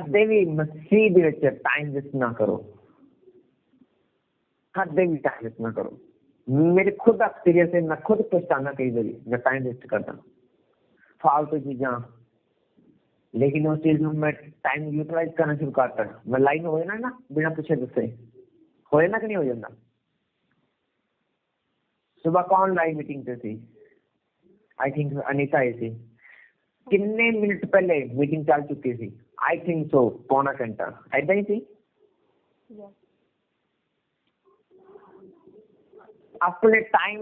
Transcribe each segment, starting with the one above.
कदे भी मसीह दे which time waste ना करो, कदे भी टाइम वेस्ट ना करो। मेरे खुद एक्सपीरियंस है, मैं खुद पछताना कई बार मैं टाइम वेस्ट करता फालतू चीज़ां, लेकिन उस चीज़ में मैं टाइम यूटिलाइज करना शुरू करता। मैं लाइन हो ना बिना पूछे दसे होए ना कि नहीं हो जाता। सुबह कौन लाइन मीटिंग पे थी? आई थिंक अनीता आई थी। कितने मिनट पहले मीटिंग चल चुकी थी? आई थिंक सो पौना घंटा, ऐसा ही थी। अपने टाइम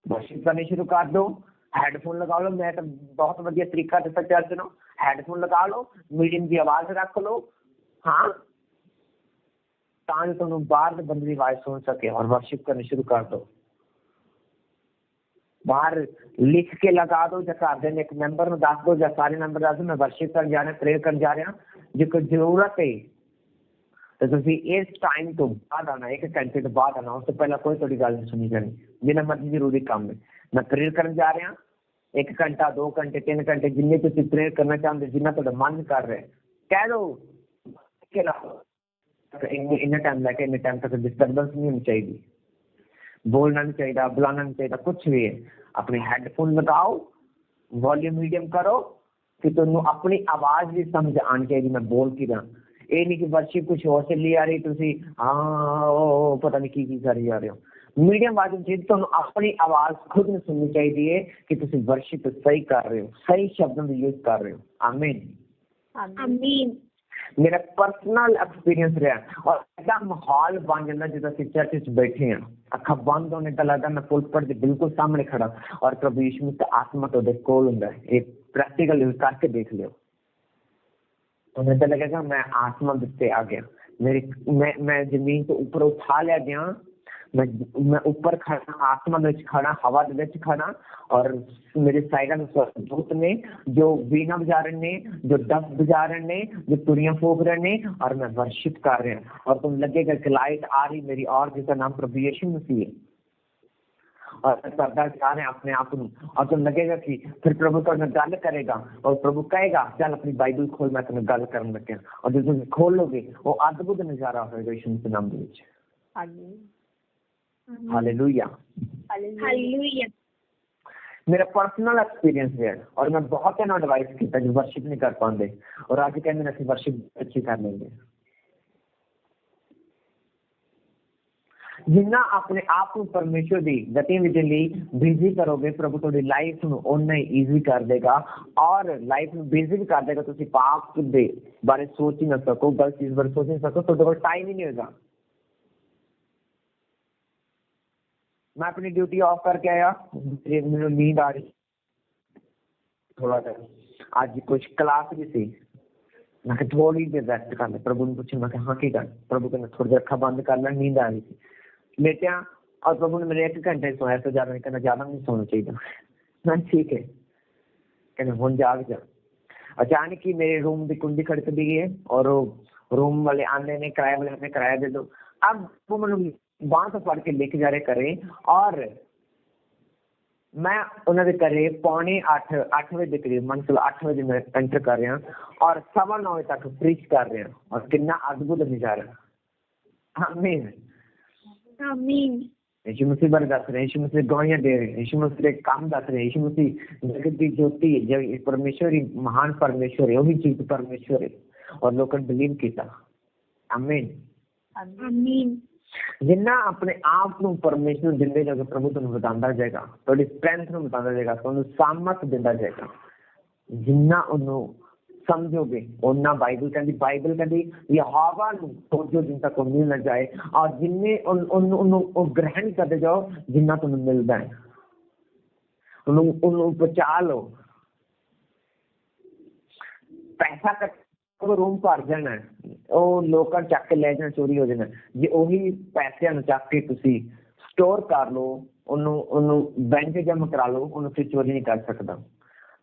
वर्शिप करनी शुरू कर दो। हैडफोन लगा लो, मैं तो बहुत बढ़िया तरीका दसा चर्च नो। हैडफोन लगा लो, मीडियम की आवाज रख लो, हाँ, ताकि तुम बाहर के बंदे की आवाज सुन सके और वर्शिप करनी शुरू कर दो। बाहर लिख के लगा दो, घर दिन एक मैंबर में दस दो, या सारे मैंबर दस दो, मैं वर्शिप कर जा रहा, प्रेयर कर जा रहा। जो कोई जरूरत है तो तुम इस टाइम तो बाद आना, 1 घंटे तो बाद आना, उससे पहले कोई थोड़ी गल नहीं सुनी जानी। जिन्ना मर्जी जरूरी काम है, मैं प्रेयर कर जा रहा, 1 घंटा 2 घंटे 3 घंटे जिन्ने तुम प्रेयर करना चाहते, जिन्ना तुहाडा मन कर रहा है, कह दो के इन्ना टाइम लैके इन्ने टाइम तक डिस्टर्बेंस नहीं होनी चाहिए, बोलना नहीं चाहिए, बुलाना नहीं चाहिए, कुछ भी है। अपने हैडफोन लगाओ, वॉल्यूम मीडियम करो कि तुहानू अपनी आवाज भी समझ आनी चाहिए मैं बोल की रहा। ये नहीं कि वर्शिप कुछ और चली आ रही, तुसी हाँ पता नहीं की करी जा रहे हो। मीडियम आवाज चाहिए, तुहानू अपनी आवाज खुद में सुननी चाहिए कि तुसी वर्शिप सही कर रहे हो, सही शब्दों का यूज कर रहे हो। आमीन आमीन। मेरा पर्सनल एक्सपीरियंस रहा, और ऐसा माहौल बन जाता जिदा असीं चर्च च बैठे हैं, अखा बंद होने का लगता मैं पुलपट के बिल्कुल सामने खड़ा और प्रभु यीशु मसीह आत्मा तो कोल हुंदा है। एक प्रैक्टिकल यूज करके देख लियो, तुम्हें तो लगेगा मैं आत्मा दिखते आ गया। मैं जमीन तो ऊपर उठा लिया गया, मैं ऊपर खड़ा, आत्मा में खड़ा, हवा दे खड़ा, और मेरे साइड में स्वर्गदूत ने जो वीणा बजा रहे ने, जो डफ बजा रहे ने, जो तुड़ियां फूक रहे ने, और मैं वर्शिप कर रहे हैं। और तुम लगेगा कि लाइट आ रही मेरी, और जिसका नाम प्रभु यीशु मसीह है, और करता जा रहे हैं अपने आप को, और तुम लगेगा कि फिर प्रभु तो गल करेगा, और प्रभु कहेगा चल अपनी बाइबल खोल, मैं तुम्हें गल करने लगे। और जो तुम खोल लोगे वो अद्भुत नजारा होगा यीशु मसीह नाम दे विच। Hallelujah hallelujah. मेरा पर्सनल एक्सपीरियंस है, और मैं बहुत एडवाइस किया जो वर्शिप नहीं कर पाते, और आज कहते हैं वर्शिप अच्छी कर लेंगे। जिन्ना अपने आप को परमेश्वर की गतिविधि लिए बिजी करोगे, प्रभु थोड़ी लाइफ में उन्ना ही ईजी कर देगा, और लाइफ में बिजी भी कर देगा। तुसी पाप दे बारे सोच ही ना सको, गलत चीज बारे सोच नहीं सको, तो टाइम ही नहीं होगा। मैं अपनी ड्यूटी ऑफ करके आया, मुझे नींद आ रही थोड़ा सा, आज कुछ क्लास भी थी, मैं थोड़ी देर रेस्ट कर ले। प्रभु ने पूछा, मैं हाँ की कर, प्रभु कहना थोड़ी देर अखा बंद कर ले, नींद आ रही थी। लेटिया, और प्रभु ने मेरे 1 घंटे सोया, तो ज्यादा नहीं कहना, ज्यादा नहीं सोना चाहिए। मैं ठीक है, कहना हुन जाग जा। अचानक ही मेरे रूम की कुंडी खड़क दी है, और रूम वाले आने ने, किराए वाले ने किराया दे दो। अब वो मैंने बांह से फड़ के लेके जा रहे करे, और मैं उन्होंने करे 7:45 बजे के करीब, मन चलो 8 बजे मैं एंटर कर रहा, और 9:15 तक प्रीच कर रहे हैं, और कितना अद्भुत नजारा। आमीन आमीन। यीशु मसीह बारे दस रहे, यीशु मसीह गवाहियां दे रहे, यीशु मसीह के काम दस रहे, यीशु मसीह जगत की ज्योति है, जो परमेश्वर ही महान परमेश्वर है, वही चीज परमेश्वर है, और लोगों ने बिलीव किया। आमीन आमीन। जिन्ना अपने आप को परमेश्वर दिंदे जाओगे, प्रभु तुम बताता जाएगा, थोड़ी स्ट्रेंथ में बताता जाएगा, तुम सामर्थ दिंदा जाएगा। जिन्ना उन्होंने समझोगे उन्ना बाइबल कहती यहोवा नूं खोजो जिन तक मिल न जाए, और जिन्ने उन्होंने ग्रहण करते जाओ जिन्ना तुम्हें मिलता है, उन्होंने बचा लो। पैसा का रूम भर जाना, वो लोग चक के ले जाना, चोरी हो जाना। जे उही पैसे चक के तुसी स्टोर कर लो, बैंक जमा करा लो, उन्होंने फिर चोरी नहीं कर सकता।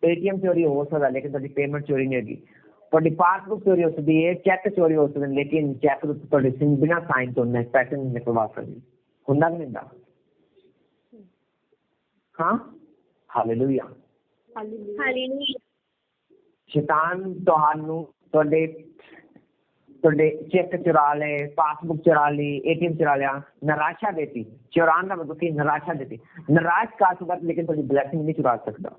एटीएम चोरी हो सकता, लेकिन तुहाडी पेमेंट चोरी नहीं होगी। तुहाडी पासबुक चोरी हो सकती है, चेक चोरी हो सकते, लेकिन चेक तुहाडे बिना साइन तो नहीं, पैसे नहीं निकलवा सकते। हुंदा नहीं हुंदा? हाँ, हालेलुया हालेलुया। शैतान ਤੁਹਾਨੂੰ ਤੁਹਾਡੇ चेक चुरा ले, पासबुक चुरा ली, ATM चुरा लिया, निराशा देती। चुरान का मतलब कि निराशा देती। निराश कर सकता लेकिन थोड़ी ब्लैसिंग नहीं चुरा सकता।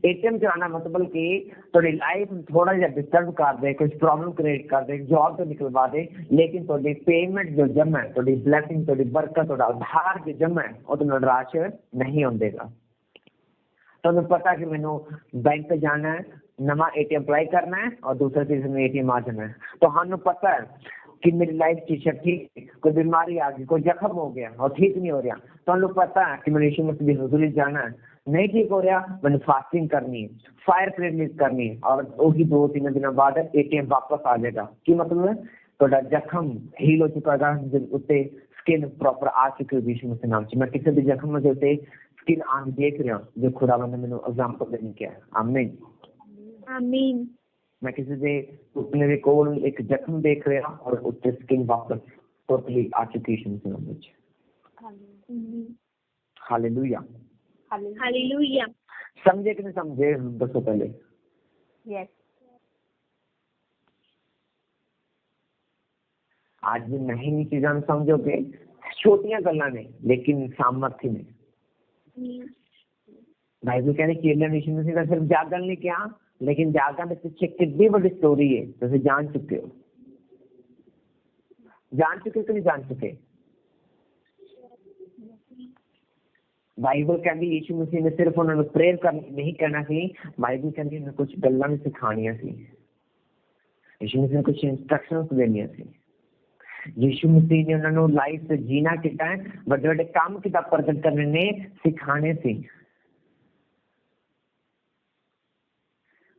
ATM चुराना मतलब कि थोड़ी लाइफ थोड़ा जिहा डिस्टर्ब कर दे, कुछ प्रॉब्लम क्रिएट कर दे, जॉब तो निकलवा दे, लेकिन थोड़ी पेमेंट जो जमा है, थोड़ी ब्लैसिंग, थोड़ी बरकत, थोड़ा उधार जो जमा है वो तो निराश नहीं होने देगा। तो पता कि मैनू बैंक जाना है, नवा ATM अप्लाई करना है और दूसरा चीज में ATM आ जाना है। तो हमें पता है कि मेरी लाइफ टीचर ठीक, कोई बीमारी आ गई, कोई जख्म हो गया और ठीक नहीं हो रहा, तो हमें पता है कि मैंने यीशु मसीह की हुजूरी जाना है। नहीं ठीक हो रहा, मैंने फास्टिंग करनी है, फायर प्रेयर करनी है और वही 2-3 दिन बाद ATM वापस आ जाएगा। की मतलब है थोड़ा जख्म हील हो चुका है, उत्ते स्किन प्रॉपर आ चुकी है यीशु मसीह नाम से। मैं किसी भी जख्म में उत्ते स्किन आन देख रहा हूँ जो खुदावन ने मैंने एग्जाम्पल देने किया। आमीन आमीन। मैं किसी से मेरे कोल एक जख्म देख रहा और उससे स्किन वापस टोटली आ चुकी है। Hallelujah hallelujah. समझे कि नहीं समझे दसो पहले? यस। आज भी नहीं चीज़ां समझोगे, छोटियां गल्लां ने लेकिन सामर्थ्य ने। बाइबल कहने चेले ने यीशु मसीह का सिर्फ जागरण नहीं किया, लेकिन जागरण के पीछे कितनी बड़ी स्टोरी है तुम जान चुके हो। जान चुके कि नहीं जान चुके? बाइबल कहती यीशु मसीह ने सिर्फ उन्होंने प्रेयर करनी नहीं कहना सी, बाइबल कहती उन्हें कुछ गल्लां भी सिखानियां सी। यीशु मसीह ने कुछ इंस्ट्रक्शंस देनियां सी। यीशु मसीह ने उन्होंने लाइफ से जीना किता है, बड़े बड़े काम किता प्रकट करने ने सिखाने सी।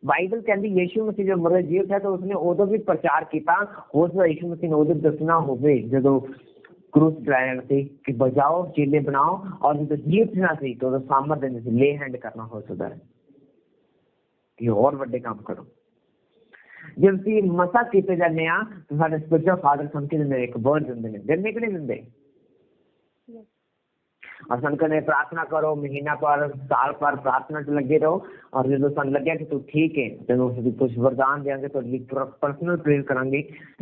बाइबल कहती यीशु मसीह जो मरे जीव था तो उसने उदों भी प्रचार किया। हो सकता यीशु मसीह ने उदों दसना होवे जो क्रूस चढ़ाया सी कि बजाओ चेले बनाओ, और जो जीव था सी तो सामर्थ देने से ले हैंड करना हो सकता है कि और बड़े काम करो। जब सी मसा किए जाने तो साडे स्पिरिचुअल फादर समझ एक वर्ड देने कि नहीं देंगे। और सन कने प्रार्थना करो, महीना पर साल पर प्रार्थना च लगे रहो, और जो सन लगे कि तू ठीक है तेन कुछ वरदान देंगे, तो पर्सनल प्रेयर करांगे,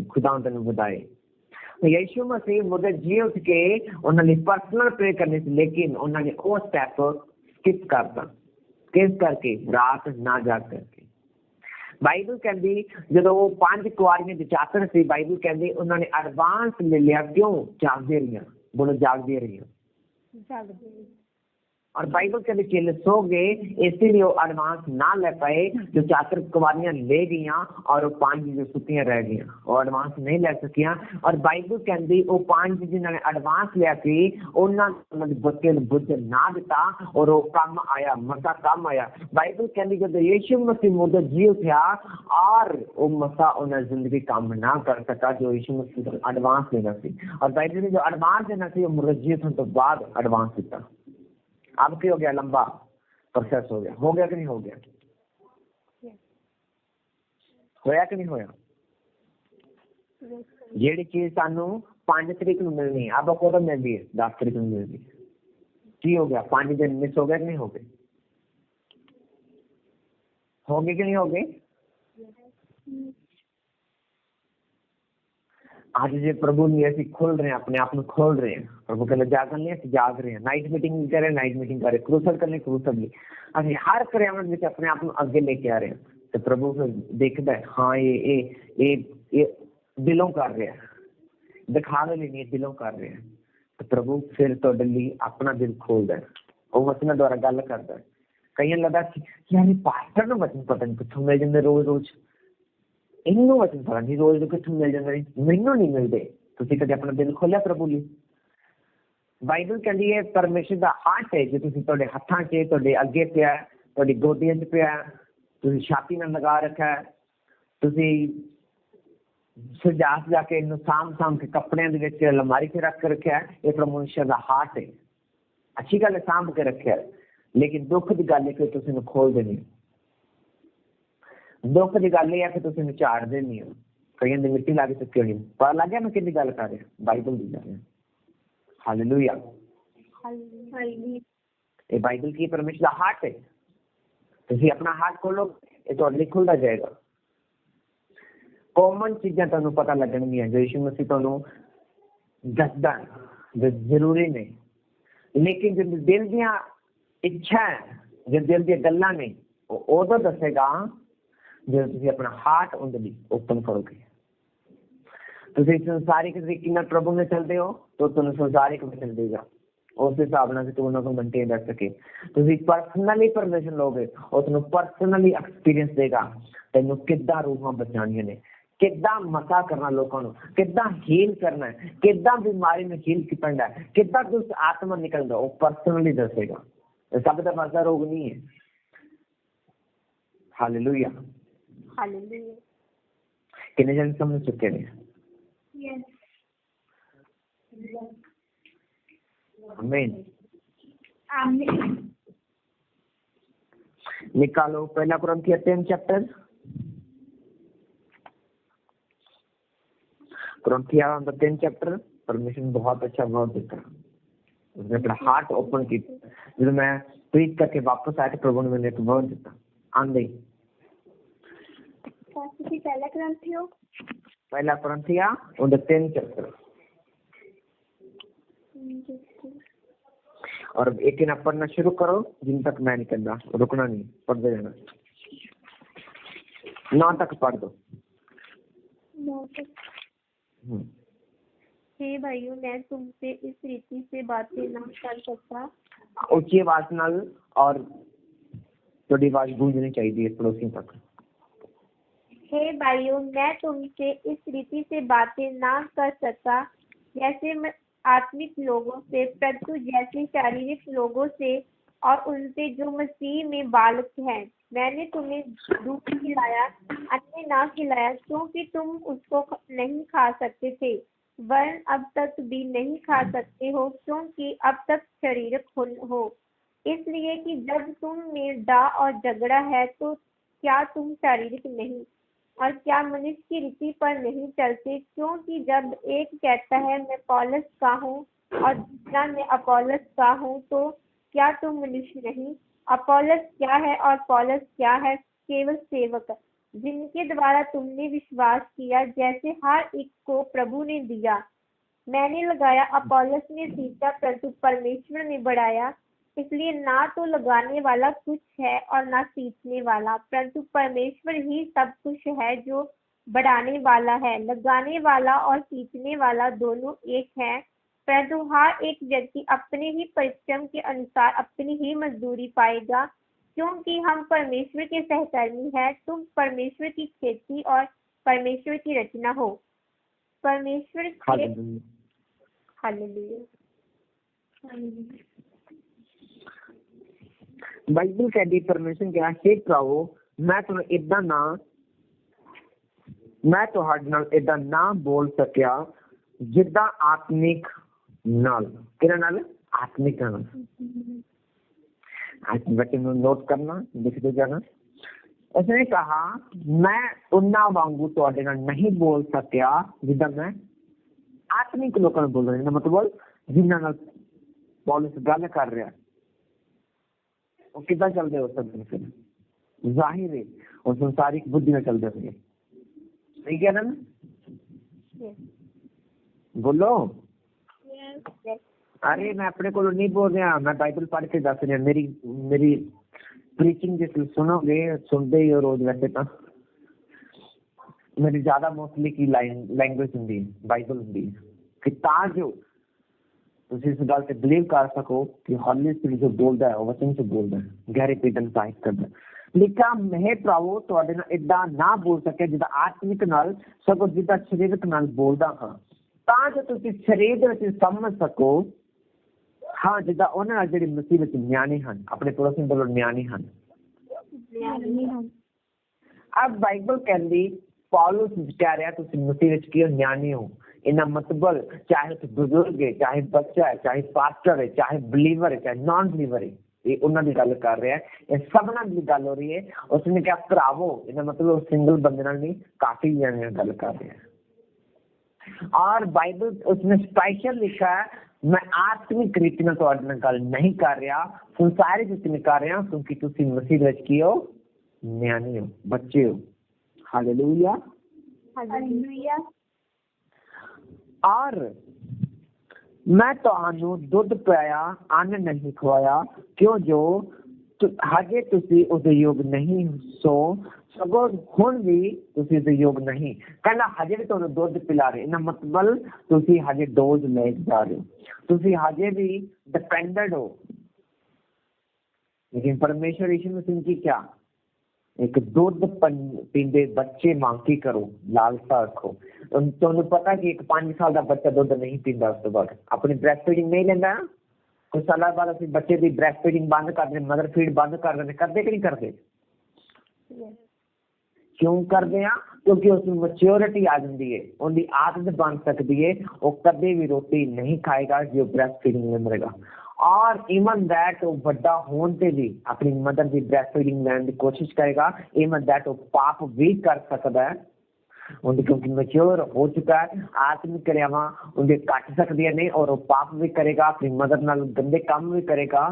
खुदा तेन बताए। यीशु मसीह मुझे जी उठ के उन्होंने पर्सनल प्रेयर करनी थी, लेकिन उन्होंने वो स्टेप स्किप करता। किस करके? रात ना जाग करके। बाइबल कहती जो वो 5 कुआरियां जो चाकर सी, बाइबल कहती उन्होंने एडवांस ले लिया। क्यों? जागदे रहियां। बोलो जागदे रहियां। और बाइबल के चेले सो गए, इसीलिए वो एडवांस ना ले पाए। जो 4 कुवारियां ले गईया और वो 5 जो सुतियां रह गई, वो एडवांस नहीं ले सकिया। और बाइबल कहती वो 5 जिन्होंने एडवांस लिया कि उन्होंने बच्चे बुझ ना दिता और वो कम आया, मसा कम आया। बाइबल कहती जब यीशु मसीह मुर्दा जी उठा और वो मसा उन्हें जिंदगी काम ना कर सका जो यीशु मसीह एडवांस लेना सी। और बाइबल ने जो एडवांस देना सी वो मुर्दा जी उठने तो बाद एडवांस दिता। अब क्या हो गया? लंबा प्रोसेस हो गया कि नहीं हो गया? होया कि नहीं होया? जेडी चीज सानू 5 तरीक ਨੂੰ ਮਿਲਣੀ ਹੈ, अब कदों मिलती है? 10 तरीक ਨੂੰ मिलती है। की हो गया? 5 दिन मिस हो गए कि नहीं हो गए? हो गए कि नहीं हो गए? आज जो प्रभु ने ऐसी खोल रहे हैं, अपने आप में खोल रहे हैं। प्रभु कहते जागन नहीं जाग रहे हैं, नाइट मीटिंग कर रहे हैं, नाइट मीटिंग कर रहे हैं, क्रूसल करने क्रूसल भी अभी हर पर्यावरण में अपने आप में आगे लेके आ रहे हैं। तो प्रभु फिर देखता है हाँ ये दिलों कर रहे हैं, दिखावे नहीं दिलों कर रहे हैं। तो प्रभु फिर तो दिल्ली अपना दिल खोलता है, वो वचन द्वारा गल करता है। कई लगता कि यार पास्टर ना वचन पता नहीं कितों मिल जाते रोज रोज, इन्नू वचन पता नहीं रोज कितों मिल जाते, मैनू नहीं मिलते। तुसीं कदे अपना दिल खोलिया प्रभु लिए? बाइबल कहती है परमेश्वर का हार्ट है जो तुहाडे हत्थां 'च तुहाडे अगे पिया, तुहाडी गोदियां 'च पिया, तुसीं छाती नाल लगा रखा है, तुसीं सजा के इन्नू साम के कपड़ियां दे विच अलमारी 'च रख के रखा है। ये परमेश्वर का हार्ट है। अच्छी गल है सांभ के रखा है, लेकिन दुख की गल है कि तुसीं इन्नू खोल देनी। दुख की गल है कि तुसीं इन्नू झाड़ देनी हो। कईयां दी मिट्टी ला के चुकी होनी। पता लग गया मैं किहदी गल कर रहा? बाइबल दी गल। हालेलुया। ये बाइबल की परमेश्वर का हार्ट है। तुसीं अपना हार्ट खोलो, ਇਹ ਤੁਹਾਡੇ ਲਈ ਖੁੱਲਦਾ ਜਾਏਗਾ। ਕਾਮਨ ਚੀਜ਼ਾਂ ਤੁਹਾਨੂੰ ਪਤਾ ਲੱਗਣਗੀਆਂ ਜੋ ਯਿਸੂ ਮਸੀਹ ਤੁਹਾਨੂੰ ਦੱਸਦਾ ਜੋ ਜ਼ਰੂਰੀ ਨੇ, ਲੇਕਿਨ ਜੋ ਦਿਲ ਦੀਆਂ ਇੱਛਾ ਹੈ, ਜੋ ਦਿਲ ਦੀਆਂ ਗੱਲਾਂ ਨੇ, ਉਹ ਉਦੋਂ ਦੱਸੇਗਾ ਜਦੋਂ ਤੁਸੀਂ ਆਪਣਾ ਹਾਰਟ ਉਹਦੇ ਲਈ ਓਪਨ ਕਰੋਗੇ। ਤੁਸੀਂ ਸੰਸਾਰਿਕ ਤਰੀਕੇ ਨਾਲ ਪ੍ਰਭੂ ਨਾਲ ਚੱਲਦੇ ਹੋ ਤਾਂ ਤੁਹਾਨੂੰ ਸੰਸਾਰਿਕ ਵਚਨ ਦੇਗਾ, ਉਸ ਹਿਸਾਬ ਨਾਲ ਤੂੰ ਉਹਨਾਂ ਕੋਲ ਮੇਨਟੇਨ ਕਰ ਸਕੇ। ਤੁਸੀਂ ਪਰਸਨਲੀ ਪਰਮਿਸ਼ਨ ਲਓਗੇ, ਉਹ ਤੁਹਾਨੂੰ ਪਰਸਨਲੀ ਐਕਸਪੀਰੀਅੰਸ ਦੇਗਾ ਤੈਨੂੰ ਕਿੱਦਾਂ ਰੂਹਾਂ ਬਚਾਉਣੀਆਂ ਨੇ, ਕਿੱਦਾਂ ਮਸਾ ਕਰਨਾ ਲੋਕਾਂ ਨੂੰ, ਕਿੱਦਾਂ ਹੀਲ ਕਰਨਾ ਹੈ, ਕਿੱਦਾਂ ਬਿਮਾਰੀ ਨੂੰ ਹੀਲ ਕਰਨਾ ਹੈ, ਕਿੱਦਾਂ ਤੁਸੀਂ ਆਤਮਾ ਨਿਕਲਦਾ, ਉਹ ਪਰਸਨਲੀ ਦੱਸੇਗਾ। ਸਭ ਦਾ ਮਸਾ ਰੋਗ ਨਹੀਂ ਹੈ। Hallelujah, hallelujah. ਕਿੰਨੇ ਜਣ ਸਮਝ ਚੁੱਕੇ ਨੇ? यस। आमीन। आमीन। निकालो पहला कुरिन्थियों 3 चैप्टर, कुरिन्थियों 3 चैप्टर। परमेश्वर ने बहुत अच्छा वर्ड देता, उसने अपना हार्ट ओपन किया। जब मैं प्रीच करके वापस आया तो प्रभु ने मैंने एक वर्ड दिया आंदे। पहला कुरिन्थियों 3 चैप्टर, और एक ना पढ़ना शुरू करो जिन तक मैं नहीं करना, रुकना नहीं, पढ़ते जाना, 9 तक पढ़ दो। हे भाइयों, मैं तुमसे इस रीति से बातें ना कर सकता। ऊंची आवाज नाल और थोड़ी आवाज गूंजनी चाहिए पड़ोसी तक। हे भाइयों, मैं तुमसे इस रीति से बातें ना कर सकता जैसे मैं आत्मिक लोगों से, परंतु जैसे शारीरिक लोगों से और उनसे जो मसीह में बालक हैं। मैंने तुम्हें दूध खिलाया, अन्य ना खिलाया, क्योंकि तुम उसको नहीं खा सकते थे, वरन अब तक भी नहीं खा सकते हो, क्योंकि अब तक शारीरिक हो। इसलिए कि जब तुम में डा और झगड़ा है तो क्या तुम शारीरिक नहीं, और क्या मनुष्य की रीति पर नहीं चलते? क्योंकि जब एक कहता है मैं पौलुस का हूँ और दूसरा मैं अपोलोस का हूँ, तो क्या तुम मनुष्य नहीं? अपोलोस क्या है और पौलुस क्या है? केवल सेवक, जिनके द्वारा तुमने विश्वास किया, जैसे हर एक को प्रभु ने दिया। मैंने लगाया, अपोलोस ने सींचा, परंतु परमेश्वर ने बढ़ाया। इसलिए ना तो लगाने वाला कुछ है और ना सींचने वाला, परंतु परमेश्वर ही सब कुछ है जो बढ़ाने वाला है। लगाने वाला और सींचने वाला दोनों एक है, परंतु हर एक व्यक्ति अपने ही परिश्रम के अनुसार अपनी ही मजदूरी पाएगा, क्योंकि हम परमेश्वर के सहकर्मी हैं। तुम परमेश्वर की खेती और परमेश्वर की रचना हो। परमेश्वर के हालेलुया। बाइबल कहती परमेश्वर क्या हे प्रभु, मैं तुम्हें ਤੁਹਾਡੇ ਨਾਲ ਇਦਾਂ ਨਾ ਬੋਲ ਸਕਿਆ ਜਿੱਦਾਂ ਆਤਮਿਕ ਨਾਲ। ਕਿਹਨਾਂ ਨਾਲ? ਆਤਮਿਕ ਨਾਲ। बच्चे में नोट करना, लिखते जाना। उसने कहा मैं उन्ना वांगू ਤੁਹਾਡੇ ਨਾਲ नहीं बोल सकिया जिद्दां मैं आत्मिक लोगों ਨਾਲ बोल रहा। मतलब जिन्हां ਨਾਲ पौलुस गल कर रहा, वो कितना चलते हो सकते फिर जाहिर है और संसारिक बुद्धि में चलते हुए। सही कह रहे ना? बोलो। अरे मैं अपने को नहीं बोल रहा, मैं बाइबल पढ़ के दस रहा। मेरी प्रीचिंग जिस सुनोगे, सुनते ही हो रोज, वैसे तो मेरी ज्यादा मोस्टली की लैंग्वेज होंगी बाइबल होंगी कि ताजो ਤੁਸੀਂ ਇਸ ਗੱਲ ਤੇ ਬਿਲੀਵ ਕਰ ਸਕੋ ਕਿ ਹੋਲੀ ਸਪਿਰਿਟ ਜੋ ਬੋਲਦਾ ਹੈ ਉਹ ਵਚਨ ਚ ਬੋਲਦਾ ਹੈ, ਗਹਿਰੇ ਪੇਟਨ ਸਾਹਿਤ ਕਰਦਾ। ਲਿਖਾ ਮੈਂ ਪ੍ਰਭੂ ਤੁਹਾਡੇ ਨਾਲ ਇਦਾਂ ਨਾ ਬੋਲ ਸਕਿਆ ਜਿੱਦਾਂ ਆਤਮਿਕ ਨਾਲ, ਸਗੋਂ ਜਿੱਦਾਂ ਸਰੀਰਕ ਨਾਲ ਬੋਲਦਾ ਹਾਂ, ਤਾਂ ਜੋ ਤੁਸੀਂ ਸਰੀਰ ਦੇ ਵਿੱਚ ਸਮਝ ਸਕੋ। ਹਾਂ, ਜਿੱਦਾਂ ਉਹਨਾਂ ਨਾਲ ਜਿਹੜੇ ਮਸੀਹ ਵਿੱਚ ਨਿਆਣੇ ਹਨ, ਆਪਣੇ ਪੜੋਸੀ ਵੱਲੋਂ ਨਿਆਣੇ ਹਨ। अब बाइबल कहती पौलुस कह रहा तुम मसीह विच की नियाणे हो। इना मतलब चाहे बुजुर्ग है, चाहे बच्चा है, चाहे पास्टर है, चाहे बिलीवर है, चाहे नॉन बिलीवर है, ये उन्हां दी गल कर रहा है। ये सबना दी गल हो रही है। उसने कहा भरावो, इना मतलब सिंगल बंदे नाल नहीं, काफी जने नाल गल कर रहा है। और बाइबल उसने स्पेशल लिखा है मैं आत्मिक रीति नाल तुहाडे नाल गल नहीं कर रहा, संसारिक रीति नाल कर रहा, क्योंकि तुसीं मसीह विच की हो न्याणे हो, बच्चे हो। हालेलुया। हालेलुया। और मैं ਤੁਹਾਨੂੰ ਦੁੱਧ ਪਿਆਇਆ, ਅੰਨ ਨਹੀਂ ਖਵਾਇਆ, ਕਿਉਂ ਜੋ ਹਜੇ ਤੁਸੀਂ ਉਦਯੋਗ ਨਹੀਂ ਸੋ, ਸਗੋਂ ਹੁਣ ਵੀ ਤੁਸੀਂ ਉਦਯੋਗ ਨਹੀਂ। ਕਹਿੰਦਾ ਹਜੇ ਵੀ ਤੁਹਾਨੂੰ ਦੁੱਧ ਪਿਲਾ ਰਹੇ, ਇਹਨਾਂ ਮਤਲਬ ਤੁਸੀਂ ਹਜੇ ਡੋਜ਼ ਲੈ ਜਾ ਰਹੇ ਹੋ, ਤੁਸੀਂ ਹਜੇ ਵੀ डिपेंडेंट हो। लेकिन परमेश्वर यीशु मसीह की क्या एक दुध पींदे बच्चे मांग की करो, लालसा रखो। ਤੁਹਾਨੂੰ ਪਤਾ ਕਿ ਇੱਕ 5 ਸਾਲ ਦਾ ਬੱਚਾ ਦੁੱਧ ਨਹੀਂ ਪੀਂਦਾ, ਉਸ ਤੋਂ ਬਾਅਦ ਆਪਣੀ ਬ੍ਰੈਸਟ ਫੀਡਿੰਗ ਨਹੀਂ ਲੈਂਦਾ। ਕੁਝ ਸਾਲਾਂ ਬਾਅਦ ਅਸੀਂ ਬੱਚੇ ਦੀ ਬ੍ਰੈਸਟ ਫੀਡਿੰਗ ਬੰਦ ਕਰ ਦਿੰਦੇ, ਮਦਰ ਫੀਡ ਬੰਦ ਕਰ ਦਿੰਦੇ, ਕਰਦੇ ਕਿ ਨਹੀਂ ਕਰਦੇ? ਕਿਉਂ ਕਰਦੇ ਆ? ਕਿਉਂਕਿ ਉਸ ਨੂੰ ਮੈਚਿਓਰਿਟੀ ਆ ਜਾਂਦੀ ਹੈ, ਉਹਦੀ ਆਦਤ ਬਣ ਸਕਦੀ ਹੈ, ਉਹ ਕਦੇ ਵੀ ਰੋਟੀ ਨਹੀਂ ਖਾਏਗਾ ਜੇ ਬ੍ਰੈਸਟ ਫੀਡਿੰਗ ਲੈਂਦਾ। और इवन दैट वो बड़ा होने पे भी अपनी मदर की ब्रेस्ट फीडिंग लेने की कोशिश करेगा। इवन दैट वो पाप भी कर सकता है, उनकी क्योंकि मैच्योर हो चुका है, आत्मिक क्रियावां उनके कट सकती नहीं, और वो पाप भी करेगा, अपनी मदर नाल गंदे काम भी करेगा,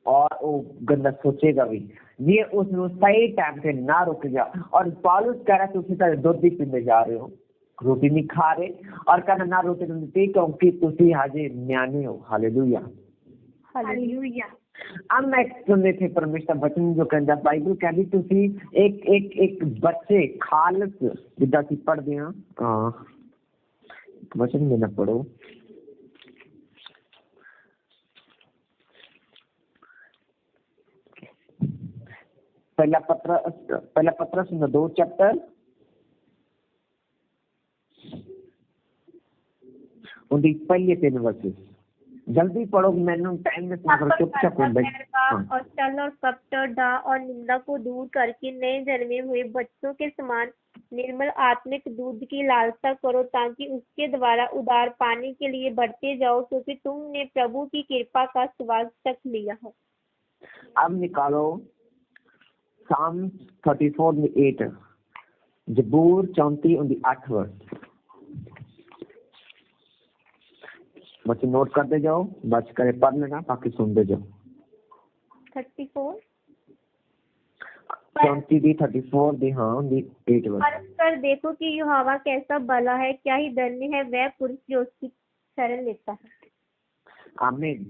और वो गंदा सोचेगा भी। ये उसको सही टाइम पे ना रुक जा। और पौलुस कह रहा है तुम तो दुध ही पीते जा रहे हो, रोटी नहीं खा रहे, और कहना ना रोटी नहीं, क्योंकि तुसी हजे न्याणे हो। हालेलुया। हालेलुया। अब मैं सुनने थे परमेश्वर वचन जो कहता, बाइबल कहती तुसी एक एक एक बच्चे खालस जिदा सी पढ़ते हैं, वचन में ना पढ़ो, पहला पत्रस 2 चैप्टर उनकी पहले 3 वर्सेस जल्दी पढ़ो, मैंने टाइम में चुपचाप और छल और कपट डा और निंदा को दूर करके नए जन्मे हुए बच्चों के समान निर्मल आत्मिक दूध की लालसा करो, ताकि उसके द्वारा उदार पाने के लिए बढ़ते जाओ, क्योंकि तुमने प्रभु की कृपा का स्वाद तक लिया है। अब निकालो Psalm 34:8, जबूर 34:8 वर्ष, बच्चे नोट करते जाओ, बच करे पढ़ लेना, बाकी सुनते जाओ। 34 34 दी, हाँ दी 8 वर्ष। पर देखो कि यहोवा कैसा भला है, क्या ही धन्य है वह पुरुष जो उसकी शरण लेता है। आमीन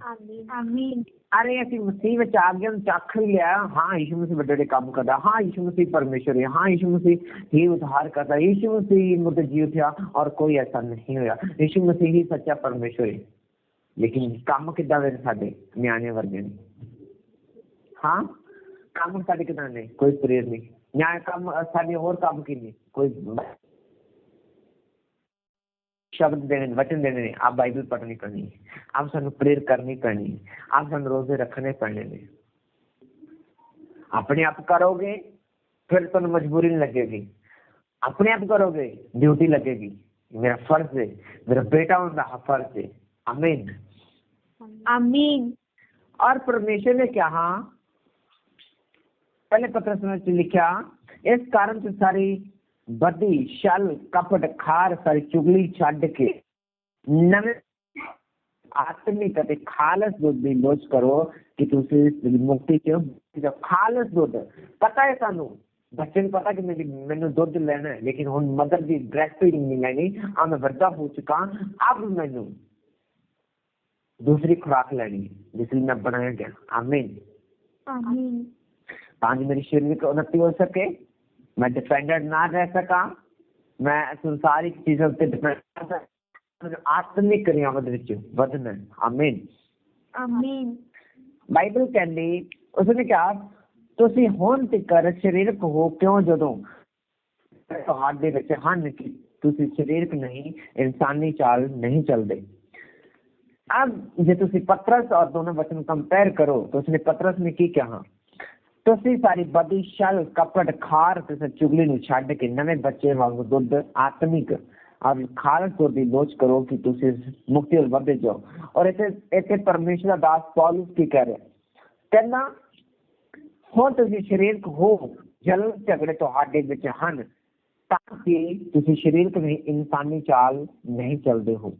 आमीन आमीन। अरे ਅਸੀਂ ਮਸੀਹ ਵਿੱਚ ਆ ਗਏ, ਚੱਖ ਹੀ ਲਿਆ। हाँ यीशु मसीह ਵੱਡੇ ਵੱਡੇ ਕੰਮ ਕਰਦਾ, हाँ यीशु मसीह परमेश्वर है, हाँ यीशु मसीह ही उद्धार करता, यीशु मसीह मुझे जी उठा, और कोई ऐसा नहीं होया। यीशु मसीह ही सच्चा परमेश्वर है। लेकिन ਕੰਮ ਕਿੱਦਾਂ ਦੇ ਸਾਡੇ ਨਿਆਣੇ ਵਰਗੇ ਨੇ? हाँ ਕੰਮ ਸਾਡੇ ਕਿੱਦਾਂ ਨੇ? ਕੋਈ ਪ੍ਰੇਰ ਨਹੀਂ। ਨਿਆਣੇ ਕੰਮ ਸਾਡੇ ਹੋਰ ਕੰਮ ਕੀ ਨੇ? ਕੋਈ शब्द देने, वचन देने, आप बाइबल पढ़नी करनी है, आप सानू प्रेयर करनी पैनी है, आप सानू रोजे रखने पैने ने। अपने आप करोगे फिर तुम मजबूरी नहीं लगेगी, अपने आप करोगे ड्यूटी लगेगी। मेरा फर्ज है, मेरा बेटा उनका फर्ज है। आमीन आमीन। और परमेश्वर ने क्या, हाँ पहले पत्रस में लिखा, इस कारण से सारी बदी छल कपट खार सारी चुगली छड़ के नवे आत्मिक ਅਤੇ ਖਾਲਸ ਦੁੱਧ ਦੀ ਲੋਚ ਕਰੋ, ਕਿ ਤੁਸੀਂ ਮੁਕਤੀ ਚ ਖਾਲਸ ਦੁੱਧ। ਪਤਾ ਹੈ ਸਾਨੂੰ, ਬੱਚੇ ਨੂੰ ਪਤਾ ਕਿ ਮੈਨੂੰ ਦੁੱਧ ਲੈਣਾ ਹੈ, ਲੇਕਿਨ ਹੁਣ ਮਦਰ ਦੀ ਬ੍ਰੈਸਟ ਫੀਡਿੰਗ ਨਹੀਂ ਲੈਣੀ, ਆ ਮੈਂ ਵੱਡਾ ਹੋ ਚੁੱਕਾ, ਅਬ ਮੈਨੂੰ दूसरी खुराक लेनी है, जिसलिए मैं बनाया गया। आमीन आमीन। ताकि मेरी शारीरिक उन्नति हो सके, मैं डिपेंडेंट ना रह सका, मैं संसारिक चीजों पे डिपेंड, आत्मिक क्रियावां दे विच वधना। आमीन आमीन। बाइबल कहंदी, उसने कहा ਤੁਸੀਂ ਹੁਣ ਤੱਕ ਸਰੀਰਕ ਹੋ, ਕਿਉਂ ਜਦੋਂ ਤੁਹਾਡੇ ਵਿੱਚ ਹਨ ਕਿ ਤੁਸੀਂ ਸਰੀਰਕ ਨਹੀਂ, ਇਨਸਾਨੀ ਚਾਲ ਨਹੀਂ ਚੱਲਦੇ। अब जे तुसी पत्रस और दोनों वचन कंपेयर करो तो उसने पत्रस ने की कहा, तुसी सारी बदी छल कपट खार ते चुगली नु छड्ड के नवे बच्चे वांगू दुध आत्मिक और खालस दुध दी लोच करो, कि तुसी मुक्ति वल वधे जाओ। और इथे परमेश्वर दा दास पौलुस की कह रहा, कहना हुण तुसी शरीरक हो, जलन झगड़े तुहाडे विच हन, ताकि तुसी शरीरक नहीं, इंसानी चाल नहीं चलदे हो।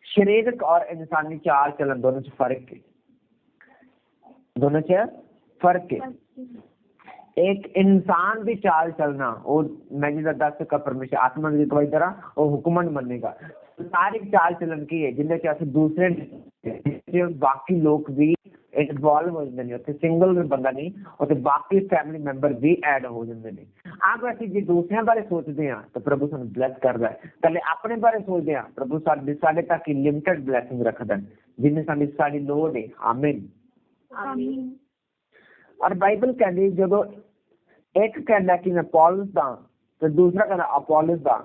शारीरिक और इंसानी चाल चलन दोनों से फर्क है, दोनों से फर्क है। एक इंसान भी चाल चलना वो मैं जिदा दस चुका परमेश्वर आत्मा की गवाही तरह वो हुक्मन मनेगा। संसारिक चाल चलन की है जिन्हें कि असं दूसरे बाकी लोग भी इन्वॉल्व हो जाते हैं, सिंगल बंदा नहीं और बाकी फैमिली मैंबर भी ऐड हो जाते हैं। आप असं जो दूसरे बारे सोचते हैं तो प्रभु सानू ब्लैस करता है, पहले अपने बारे सोचते हैं प्रभु साडे तक लिमिटेड ब्लैसिंग रखता है जिन्हें साडी लोड़ है। आमीन। आमीन। और बाइबल कहती जो एक कहना कि मैं पौलुस दा तो दूसरा कहना अपोलोस दा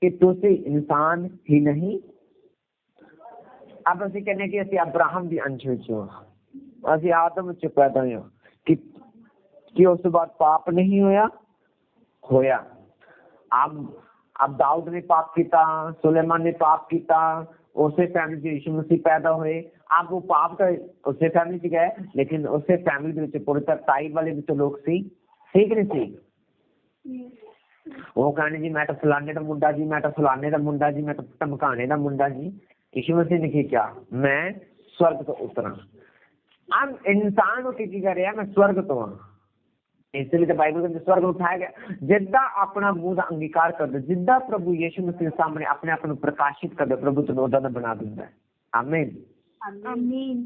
कि तुसी इंसान ही नहीं। अब ਅਸੀਂ ਕਹਿੰਦੇ ਕਿ ਅਸੀਂ ਅਬਰਾਹਮ ਦੀ ਅੰਸ਼ ਵਿੱਚ ਹਾਂ, ਅਸੀਂ ਆਦਮ ਵਿੱਚ ਪੈਦਾ ਹੋਏ ਹਾਂ कि उस बाद पाप नहीं होया। अब दाऊद ने पाप किया, सुलेमान ने पाप किया, उसे फैमिली से यीशु मसीह पैदा हुए। अब वो पाप तो उसे फैमिली से गए लेकिन उसे फैमिली के पूरी तरह ताई वाले भी तो लोग सी ठीक नहीं सी। वो कहने जी मैं तो फलाने का मुंडा जी, मैं तो फलाने का मुंडा जी, मैं तो धमकाने का मुंडा जी। यीशु मसीह ने क्या मैं स्वर्ग तो उतरा। अब इंसान को की कर रहा मैं स्वर्ग तो हाँ, इसलिए तो बाइबल के स्वर्ग उठाया गया जिदा अपना मुंह का अंगीकार कर दो, जिदा प्रभु यीशु मसीह सामने अपने आप को प्रकाशित कर दो प्रभु तो उदा बना दूंगा है। आमीन आमीन।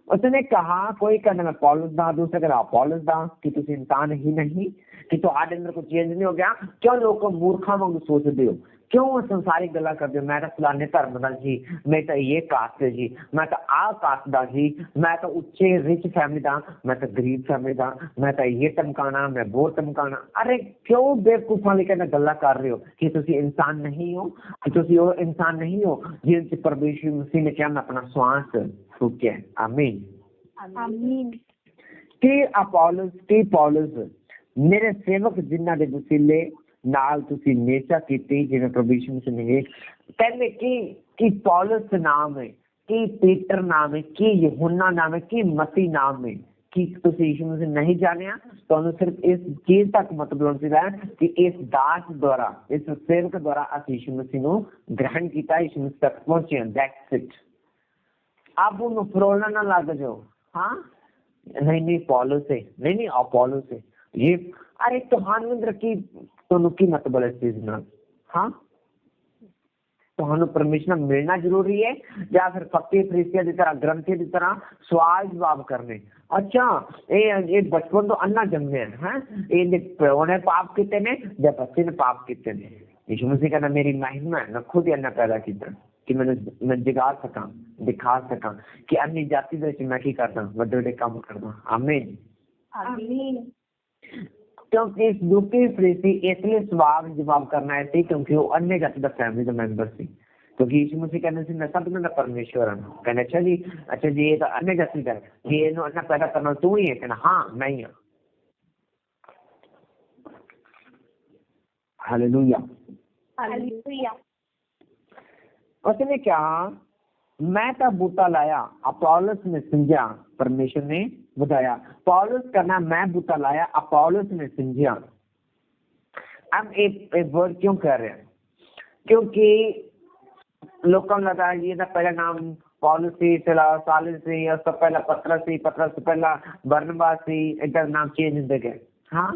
उसने कहा कोई कहना मैं पौलुस दा, दूसरा कहना अपोलोस दा कि तुम इंसान ही नहीं कि तो आदे अंदर कुछ चेंज नहीं हो गया। क्यों लोग को मूर्खा वांग सोचते हो, क्यों संसारिक गल्ला करते हो। मैं तो फलाने धर्म दा जी, मैं तो ये कास्ट है जी, मैं तो आ कास्ट दा जी, मैं तो उच्चे रिच फैमिली दा, मैं तो गरीब फैमिली दा, मैं तो ये धमकाना मैं वो धमकाना। अरे क्यों बेवकूफा वाली कहना गल्ला कर रहे हो कि तुम इंसान नहीं हो, कि तुम वो इंसान नहीं हो जिन परमेश्वर मसीह ने क्या मैं अपना श्वास फूके। आमीन आमीन। कि अपोलोस की पौलुस मेरे सेवक जिन्हां दे वसीले नाल तुसी नेचा कीती जिवें प्रभु यीशु मसीह ने कहने कि पौलुस नाम है, कि पीटर नाम है, कि यूहन्ना नाम है, कि मती नाम है, कि तुसी यीशु मसीह नहीं जानिया तो सिर्फ इस चीज तक मतलब है कि इस दास द्वारा इस सेवक द्वारा अस यीशु मसीह को ग्रहण किया, यीशु मसीह तक पहुंचे। That's it. आप उन्हें फरोलना ना लग जाओ। हाँ नहीं पौलुस है, नहीं अपोलोस है ये। अरे तुहानू की तुहानू की मतलब इस चीज ना। हाँ तुहानू परमिशन मिलना जरूरी है या फिर फकीर फरीसिया की तरह ग्रंथी की तरह सवाल जवाब करने। अच्छा ये बचपन तो अन्ना जन्मे हैं, ये प्यो ने पाप किते ने या बच्चे ने पाप किते ने। यीशु मसीह कहना मेरी महिमा है मैं खुद ही अन्ना पैदा किया कि मैं जगा सका दिखा सका कि अन्य जाति मैं की करता वड्डे वड्डे काम करना। आमीन आमीन। क्योंकि दुखी फरीसी इसलिए सवाल जवाब करना है क्योंकि वो अन्य जाति का फैमिली का मेंबर थी। क्योंकि यीशु मसीह कहने से मैं सब में परमेश्वर हूँ। कहना अच्छा जी ये तो अन्य जाति का ये अन्ना पैदा करना तू ही है। कहना हाँ मैं ही हूँ। Hallelujah hallelujah. उसने क्या मैं तो बूटा लाया अपोलोस ने समझा परमेश्वर ने बताया। पौलुस करना मैं बूटा लाया अपोलोस ने समझा। अब एक वर्ड क्यों कर रहे हैं क्योंकि लोगों को लगा ये तो पहला नाम पौलुस से चला सालिस से और सब पहला पतरस से पहला बरनबास से इधर नाम चेंज होते गए। हाँ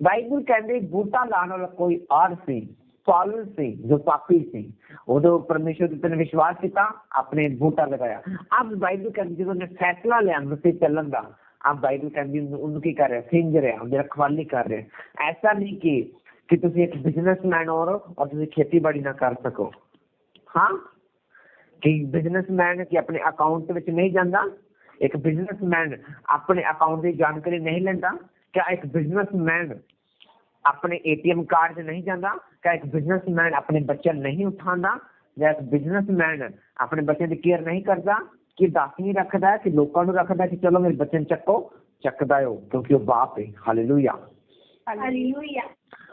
बाइबल कहते बूटा लाने वाला कोई और सी पौलुस से जो पापी से वो तो परमेश्वर ने विश्वास किया अपने बूटा लगाया। अब बाइबल कहती जो फैसला लिया मसीह चलन का अब बाइबल कहती उनकी कर रहे सिंज रहे रखवाली कर रहे। ऐसा नहीं कि तुम एक बिजनेसमैन हो और तुम खेती बाड़ी ना कर सको। हाँ कि बिजनेसमैन की अपने अकाउंट में नहीं जाता, एक बिजनेसमैन अपने अकाउंट की जानकारी नहीं लेता। क्या एक बिजनेसमैन अपने एटीएम कार्ड से नहीं जाता? क्या एक बिजनेसमैन अपने बच्चे नहीं उठाता? या एक बिजनेसमैन अपने बच्चे की केयर नहीं करता कि दास नहीं रखता है कि लोगों को रखता है कि चलो मेरे बच्चे चक्को चकदा हो क्योंकि वो बाप है। Hallelujah hallelujah.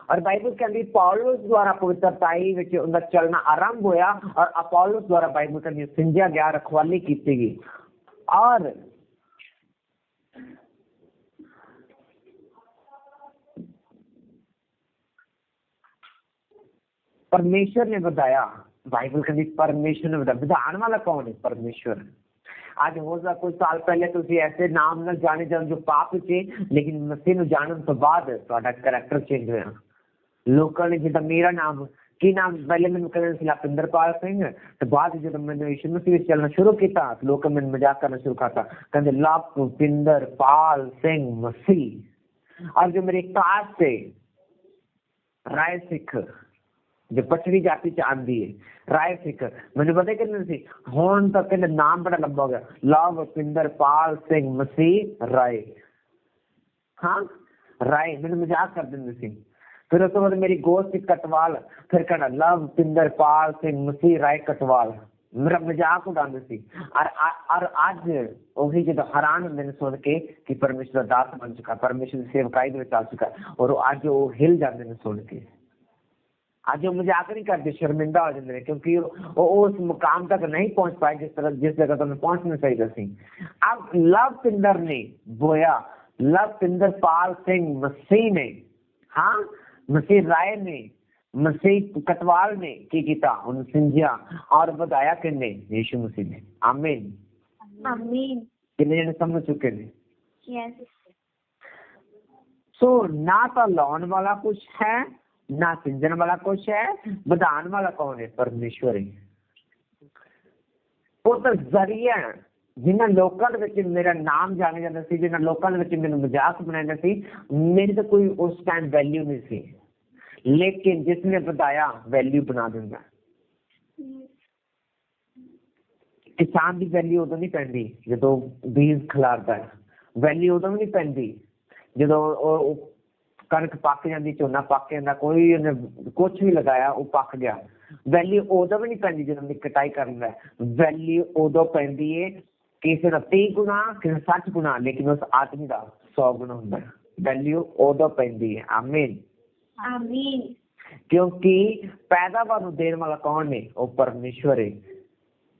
और बाइबल कहती पौलुस द्वारा पवित्रताई विच उनका चलना आरंभ होया और अपोलोस द्वारा बाइबल कहती सिंजा गया रखवाली की गई। और परमेश्वर ने बताया बाइबल कहती परमेश्वर ने बताया विधान वाला कौन है? परमेश्वर। ਅੱਜ ਹੋ ਸਕਦਾ ਕੁਝ ਸਾਲ ਪਹਿਲੇ ਤੁਸੀਂ ਐਸੇ ਨਾਮ ਨਾਲ ਜਾਣੇ ਜਾਂਦੇ ਜੋ ਪਾਪ ਵਿੱਚ ਹੈ, ਲੇਕਿਨ ਮਸੀਹ ਨੂੰ ਜਾਣਨ ਤੋਂ ਬਾਅਦ ਤੁਹਾਡਾ ਕਰੈਕਟਰ ਚੇਂਜ ਹੋਇਆ। ਲੋਕਾਂ ਨੇ ਜਿੱਦਾਂ ਮੇਰਾ ਨਾਮ ਕੀ ਨਾਮ ਪਹਿਲੇ ਮੈਨੂੰ ਕਹਿੰਦੇ ਸੀ ਲਵਿੰਦਰਪਾਲ ਸਿੰਘ, ਤੇ ਬਾਅਦ ਜਦੋਂ ਮੈਨੂੰ ਯਿਸੂ ਮਸੀਹ ਵਿੱਚ ਚੱਲਣਾ ਸ਼ੁਰੂ ਕੀਤਾ ਲੋਕ ਮੈਨੂੰ ਮਜ਼ਾਕ ਕਰਨਾ ਸ਼ੁਰੂ ਕਰਤਾ, ਕਹਿੰਦੇ ਲਵਿੰਦਰਪਾਲ ਸਿੰਘ ਮਸੀਹ। और जो मेरी कास्ट है राय सिख जो पछड़ी जाति च आंदी है राय सिख, मैंने पता कहते सी हुण तक कहते नाम बड़ा लंबा हो गया लवपिंदरपाल सिंह मसीह राय। हाँ राय मैंने मजाक कर देंगे सी। फिर उस बाद मेरी गोश्त कटवाल, फिर कहना लवपिंदरपाल सिंह मसीह राय कटवाल, मेरा मजाक उड़ाते सी। और अज वही जो हैरान होंगे ने सुन के कि परमेश्वर का दास बन चुका, परमेश्वर की सेवकाई में चल चुका, और अज वो हिल जाते हैं सुन के। अज वो मजाक नहीं करते, शर्मिंदा हो जाते हैं, क्योंकि वो उस मुकाम तक नहीं पहुंच पाए जिस जगह तो पहुंचना चाहिए सी। अब लवपिंदर ने बोया, लवपिंदरपाल सिंह मसीह ने, हाँ मसीह राय ने, मसीह कटवाल ने की किया उन्हें सिंझिया और बताया किन्ने यीशु मसीह ने। आमीन आमीन। किन्ने जने समझ चुके ने। यस। सो ना तो लाने वाला कुछ है ना सिंझन वाला कुछ है, बधान वाला कौन है? परमेश्वर है। वो तो जरिया जिन्हें लोगों के विच मेरा नाम जाने जाता सी, जिन्हें लोगों के विच मैंने मजाक बनाया सी, मेरी तो कोई उस टाइम वैल्यू नहीं सी, लेकिन जिसने बताया वैल्यू बना देंगे। किसान की वैल्यू उदों नहीं पैंदी जो बीज खिलारता है, वैल्यू उदों भी नहीं पैंदी जो कणक पक जाती, झोना पक जाता, कोई कुछ भी लगाया वो पक गया, वैल्यू उदों भी नहीं पैंदी जो कटाई करना है। वैल्यू उदों पैंदी है किसी का 30 गुना किसी 60 गुना, लेकिन उस आदमी का 100 गुना होंगे। वैल्यू उदों पैंदी है। आमीन आमीन। क्योंकि पैदावार देने वाला कौन है? वो परमेश्वर है।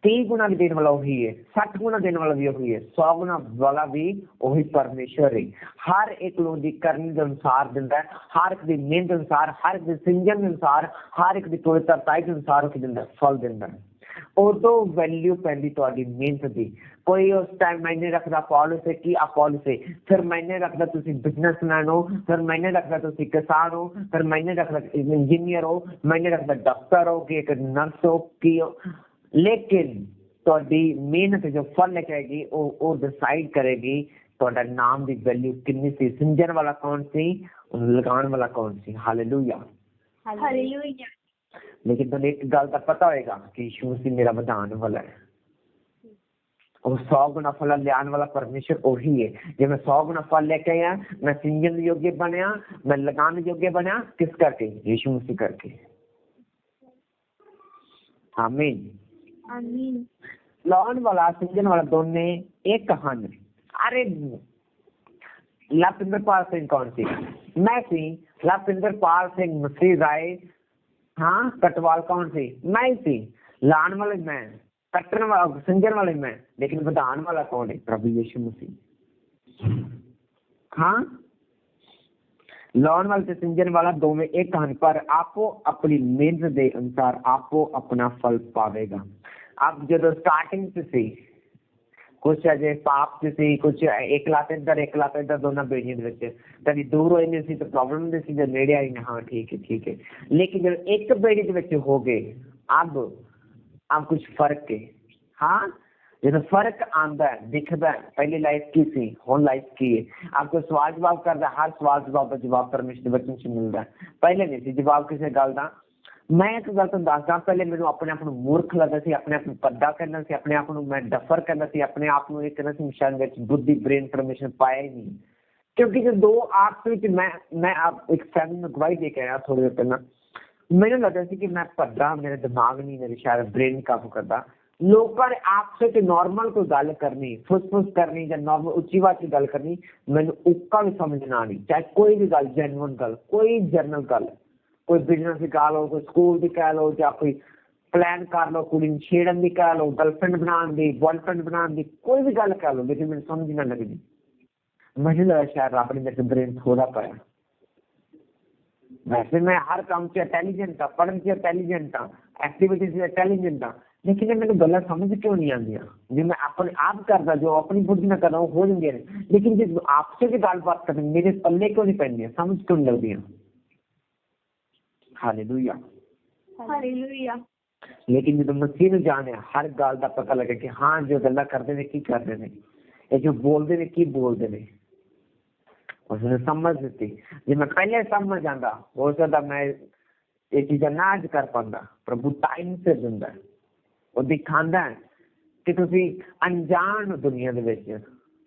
30 गुना भी देने वाला वही है, 60 गुना देने वाला भी वही है, 100 गुना वाला भी वही परमेश्वर है। हर एक लोग की करने के अनुसार दिता है, हर एक की मेहनत अनुसार, हर एक सिंजन के अनुसार, हर एक की पवित्रता के अनुसार फल दिता है। उदो वैल्यू पैंदी तुहाडी मेहनत की। कोई उस टाइम मायने रखता पॉलिस है कि अपॉलिस है, फिर मायने रखता तुसी बिजनेसमैन हो, फिर मायने रखता तुसी किसान हो, फिर मायने रखता इंजीनियर हो, मायने रखता डॉक्टर हो कि एक नर्स हो की हो, लेकिन तुहाडी मेहनत जो फल लेके आएगी वो डिसाइड करेगी तुहाडा नाम की वैल्यू कितनी सी, सिंजन वाला कौन सी, लगाने वाला कौन सी। Hallelujah hallelujah. लेकिन तुम एक गल का पता होगा कि यीशु मसीह मेरा वधान वाला है, और 100 गुना फल लियान वाला परमेश्वर वही है। जब मैं 100 गुना फल लेके आया, मैं सिंजन योग्य बनया, मैं लगाने योग्य बनया, किस करके? यीशु मसीह करके। आमीन आमीन। लाने वाला सिंजन वाला दोनों एक कहानी। अरे लवपिंदरपाल सिंह कौन सी? मैं सी। लवपिंदरपाल सिंह मसीह राय, हाँ कटवाल कौन सी? मैं सी। लान वाले मैं, कटन वाला सिंजन वाले मैं, लेकिन बधान वाला कौन है? प्रभु यीशु मसीह। हाँ लान वाले सिंजन वाला दोवें एक कहानी, पर आपो अपनी मेहनत के अनुसार आपो अपना फल पावेगा। अब जो स्टार्टिंग से कुछ अजे पाप से कुछ एक लात इधर दोनों बेड़ियों कभी दूर हो नहीं सी तो प्रॉब्लम नहीं सी, जब नेड़े आई हाँ ठीक है, लेकिन जब एक बेड़ी हो गए अब कुछ फर्क है। हाँ जो फर्क आता है दिखता है, पहली लाइफ की सी हुण लाइफ की है। आपको सवाल जवाब करता है, हर सवाल जवाब का जवाब परमेश्वर बचन से मिलता है। पहले नहीं सी जवाब किसी गल का। मैं एक गल तुहानूं दसदा, पहले मैनूं अपने आप नूं मूर्ख लगदा सी, अपने आप नूं पद्दा कहंदा सी, अपने आप नूं मैं डफर कहंदा सी, अपने आप नूं एक कहंदा सी शायद विच बुद्धि ब्रेन परमेश्वर पाया ही नहीं। क्योंकि जो दो आपस विच मैं आप एक फैमिली में गवाही दे के आया थोड़ी देर पहला, मैनूं लगदा सी कि मैं पद्दा, मेरा दिमाग नहीं, मेरे शायद ब्रेन नहीं काम करदा। लोगों ने आपस विच नॉर्मल कोई गल करनी, फुस करनी या नॉर्मल उच्ची आवाज च गल करनी, मैनूं उक्का भी समझना नहीं, चाहे कोई भी गल जेन्युइन गल, कोई जरनल गल, कोई बिजनेस की कह लो, कोई स्कूल की कह लो, या कोई प्लान कर लो, कुड़ी छेड़न की कह लो, गर्लफ्रेंड बनाने की, बॉयफ्रेंड बनाने की, कोई भी गल कह लो, लेकिन मैंने समझ ना लगती। मुझे लगा शायद रब ने मेरे ब्रेन थोड़ा पाया। वैसे मैं हर काम से इंटेलिजेंट था, पढ़ने से इंटेलिजेंट था, एक्टिविटी से इंटेलिजेंट था, लेकिन ये मैंने गलत समझ क्यों नहीं आती जी मैं अपने आप करता जो अपनी बुद्धि में कर रहा हूँ हो जाएंगे लेकिन जो आपसे भी गलबात करनी मेरे पल्ले क्यों नहीं पैंदी समझ क्यों नहीं लगती हालेलुया हालेलुया लेकिन जो मसीह ਨੂੰ ਜਾਣੇ ਹਰ ਗੱਲ ਦਾ ਪਤਾ ਲੱਗੇ ਕਿ ਹਾਂ ਜੋ ਗੱਲਾਂ ਕਰਦੇ ਨੇ ਕੀ ਕਰਦੇ ਨੇ ਇਹ ਜੋ ਬੋਲਦੇ ਨੇ ਕੀ ਬੋਲਦੇ ਨੇ ਉਸਨੇ ਸਮਝ ਦਿੱਤੀ ਜੇ ਮੈਂ ਪਹਿਲੇ ਸਮਝ ਜਾਂਦਾ ਹੋ ਸਕਦਾ ਮੈਂ ਇਹ ਚੀਜ਼ਾਂ ਨਾ ਅੱਜ ਕਰ ਪਾਉਂਦਾ ਪ੍ਰਭੂ ਟਾਈਮ ਸਿਰ ਦਿੰਦਾ ਉਹ ਦਿਖਾਉਂਦਾ ਕਿ ਤੁਸੀਂ ਅਣਜਾਣ ਹੋ ਦੁਨੀਆ ਦੇ ਵਿੱਚ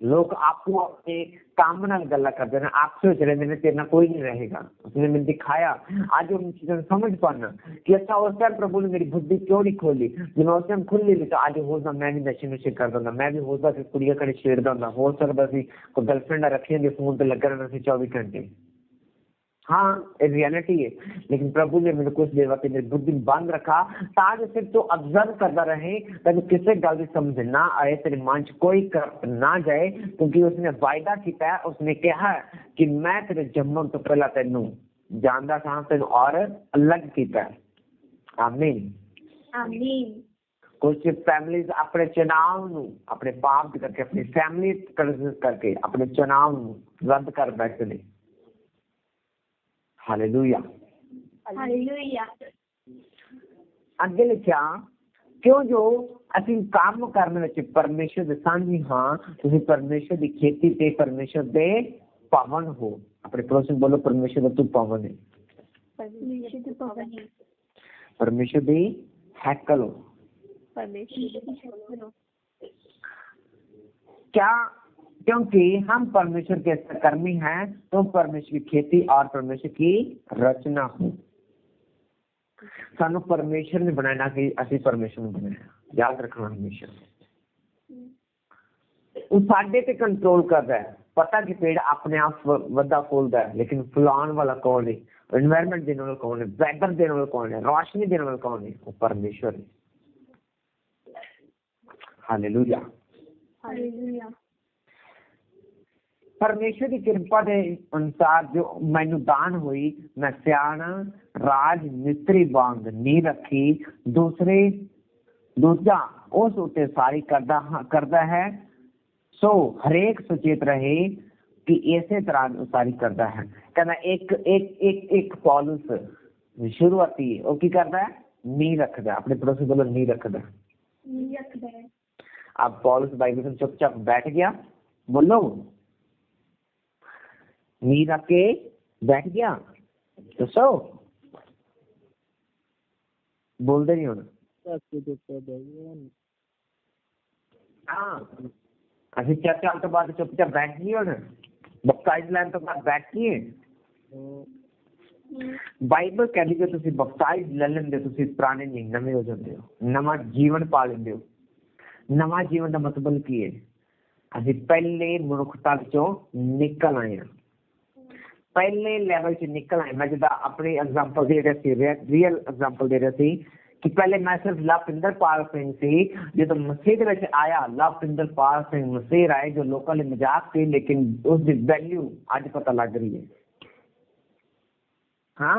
ਲੋਕ ਆਪੋ ਆਪਣੇ ਕੰਮ ਨਾਲ ਗੱਲਾਂ ਕਰਦੇ ਨੇ ਆਪ ਸੋਚ ਰਹੇ ਨੇ ਤੇਰੇ ਨਾਲ ਕੋਈ ਨਹੀਂ ਰਹੇਗਾ ਉਸਨੇ ਮੈਨੂੰ ਦਿਖਾਇਆ ਅੱਜ ਉਹ ਚੀਜ਼ਾਂ ਨੂੰ ਸਮਝ ਪਾਣਾ ਕਿ ਅੱਛਾ ਉਸ ਟਾਈਮ ਪ੍ਰਭੂ ਨੇ ਮੇਰੀ ਬੁੱਧੀ ਕਿਉਂ ਨਹੀਂ ਖੋਲੀ ਜਿਵੇਂ ਉਸ ਟਾਈਮ ਖੁੱਲੀ ਨਹੀਂ ਤਾਂ ਅੱਜ ਹੋ ਸਕਦਾ ਮੈਂ ਵੀ ਨਸ਼ੇ ਨੁਸ਼ੇ ਕਰਦਾ ਹੁੰਦਾ ਮੈਂ ਵੀ ਹੋ ਸਕਦਾ ਸੀ ਕੁੜੀਆਂ ਕਦੇ ਛੇੜਦਾ ਹੁੰਦਾ ਹੋ ਸਕਦਾ ਸੀ ਕੋਈ ਗਰਲਫ੍ਰੈਂਡ ਰੱਖੀ ਹੁੰਦੀ ਫੋਨ ਤੇ ਲੱਗਾ ਰਹਿੰਦਾ ਸੀ 24 ਘੰਟੇ हाँ ये रियलिटी है लेकिन प्रभु ने मेरे कुछ देर बाद मेरी बुद्धि बंद रखा ताकि सिर्फ तो ऑब्जर्व करता रहे ताकि किसी गल की समझ ना आए तेरे मन च कोई कर ना जाए क्योंकि उसने वायदा किया है उसने कहा कि मैं तेरे जन्मन तो पहला तेनू जानता था तेन और अलग किया आमीन आमीन कुछ फैमिलीज अपने चुनाव नू अपने पाप करके अपनी फैमिली करके अपने चुनाव नू रद्द कर बैठते ने हालेलुया हालेलुया ਅੱਗੇ ਲਿਖਿਆ ਕਿਉਂ ਜੋ ਅਸੀਂ ਕੰਮ ਕਰਨ ਵਿੱਚ ਪਰਮੇਸ਼ਰ ਦੇ ਸਾਂਝੀ ਹਾਂ ਤੁਸੀਂ ਪਰਮੇਸ਼ਰ ਦੀ ਖੇਤੀ ਤੇ ਪਰਮੇਸ਼ਰ ਦੇ ਪਾਵਨ ਹੋ ਆਪਣੇ ਪੜੋਸੀ ਨੂੰ ਬੋਲੋ ਪਰਮੇਸ਼ਰ ਦਾ ਤੂੰ ਪਾਵਨ ਹੈ परमेश्वर के भवन है ਪਰਮੇਸ਼ਰ ਦੀ ਹੈਕਲ ਹੋ परमेश्वर के भवन हो क्या क्योंकि हम परमेश्वर के कर्मी हैं तो परमेश्वर की खेती और परमेश्वर की रचना हो सानू परमेश्वर ने बनाना कि असि परमेश्वर ने बनाया याद रखना हमेशा वो साडे ते कंट्रोल करता है पता कि पेड़ अपने आप वधा फूलता है लेकिन फुलाने वाला कौन है एनवायरनमेंट देने वाला कौन है वेदर देने वाला कौन है रोशनी देने वाला कौन है वो परमेश्वर है हालेलुया हालेलुया परमेश्वर की कृपा के अनुसार जो मैनू दान हुई मैं सियाना राज मिस्त्री वांग नी रखी दूजा उस उत्ते सारी करदा है सो हरेक सुचेत रहे कि इसे तरह सारी करदा है कहना एक एक एक एक पौलुस शुरुआती वो की करदा है नी रखदा अपने पड़ोसी बोलो नी रखदा अब पौलुस बाइबल में चुपचाप बैठ गया बोलो नी रख के बैठ गया दसो बोलते नहीं होना हाँ असि चर्चा तो बाद चुपचाप बैठ गई होना बपटाइज लैन तो बाद बैठ गई बाइबल कहती है तुसी बपटाइज ले लेंदे तुसी पुराने नहीं नवे हो जाते हो नवा जीवन पा लेंदे हो नवा जीवन का मतलब की है असि पहले मनुखता विचों निकल आए हैं पहले लेवल से निकल आए मैं जिदा अपनी एग्जांपल दे रहा सी रियल एग्जांपल दे रहा सी कि पहले मैं सिर्फ लवपिंदर पाल सिंह सी जो मसीह दे विच आया लवपिंदर पाल सिंह मसीह आए जो लोगों ने मजाक की लेकिन उसकी वैल्यू आज पता लग रही है हाँ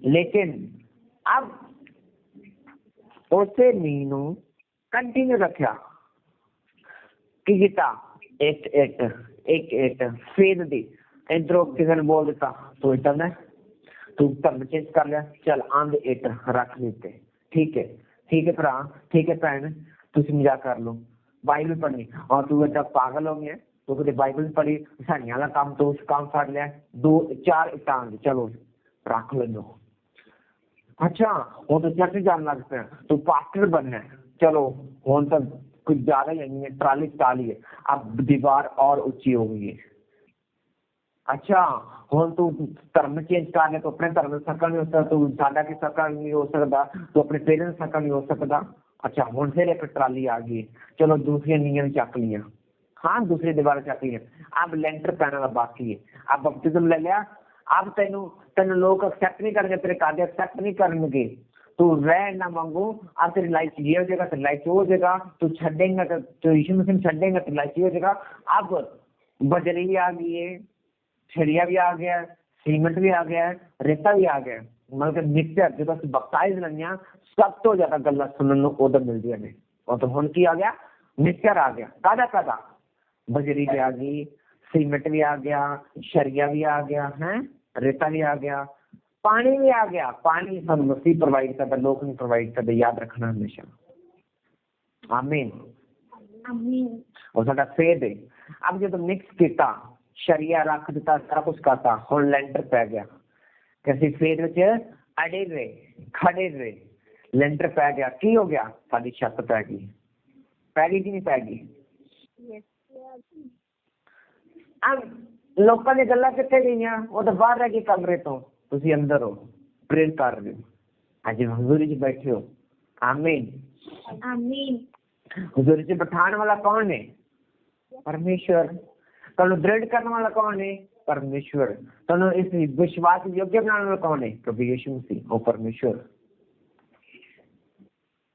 लेकिन अब उसे मीनू कंटिन्यू रखा कि गीता एक फेद दी इधरों किसी ने बोल देता तो इतना ना तू धर्म चेंज कर लिया चल आंध इट रख लेते ठीक है भरा ठीक है भैन तुम मजाक कर लो बाइबल पढ़नी और तू इतना पागल हो गया तू कभी बाइबल पढ़ी साड़ियां का काम तो उस काम फड़ लिया 2-4 इटा चलो रख लो अच्छा हूँ तो चर्च जान लग पे तू पास्टर बनना है चलो हूँ तो कुछ ज्यादा ही नहीं है ट्राली है अब दीवार और ऊंची हो गई है अच्छा हूँ तू धर्म चेंज कर ले तो अपने धर्म सर्कल नहीं हो सकता तू साडा की सर्कल नहीं हो सकता तू अपने पेरेंट्स सर्कल नहीं हो सकता अच्छा हूँ फिर एक ट्राली आ गई चलो दूसरी नींव चक लिया हाँ दूसरी दीवार चक लिया अब लेंटर पैने वाला बाकी है अब बपतिज्म ले लिया अब तेन लोग एक्सेप्ट नहीं करेंगे तेरे कादे एक्सेप्ट नहीं करेंगे तू रह ना मांगू अब तेरी लाइफ ये हो जाएगा तेरी लाइफ हो जाएगा तू छेंगा तो यीशु मसीह छेंगा तेरी लाइफ ये हो जाएगा अब बजरी भी आ गई है छड़िया भी आ गया सीमेंट भी आ गया रेता भी आ गया मतलब कि मिक्सचर जो बपटाइज लेंगे सब तो ज्यादा गल्लां सुनने ਨੂੰ ਉਦੋਂ ਮਿਲਦੀਆਂ ਨੇ। और तो ਹੁਣ ਕੀ आ गया, मिक्सचर आ गया। कादा बजरी भी आ गई, सीमेंट भी आ गया, शरिया भी आ गया है, रेता भी आ गया, पानी भी आ गया। पानी हम मसीह प्रोवाइड करता, लोग नहीं प्रोवाइड करते, याद रखना हमेशा। आमीन। और साडा फेद है। अब जो मिक्स किया, शरिया रख दिता, सारा कुछ करता, हुण लेंटर पै गया कि असीं फेद विच अड़े रहे, खड़े रहे, लेंटर पै गया। की हो गया, साडी छत पै गई कि नहीं पै गई? लोगों की गल्लां कित्थे गईयां? वो तो बाहर रह गई कमरे तो, तुसीं अंदर हो, प्रेयर कर रहे हो, अज हजूरी च बैठे हो। आमीन। हजूरी च बिठाने वाला कौन है? परमेश्वर। तुहानूं दृढ़ करने वाला कौन है? परमेश्वर। तुहानूं इस विश्वास योग्य बनाने वाला कौन है? प्रभु यीशु मसीह, वो परमेश्वर।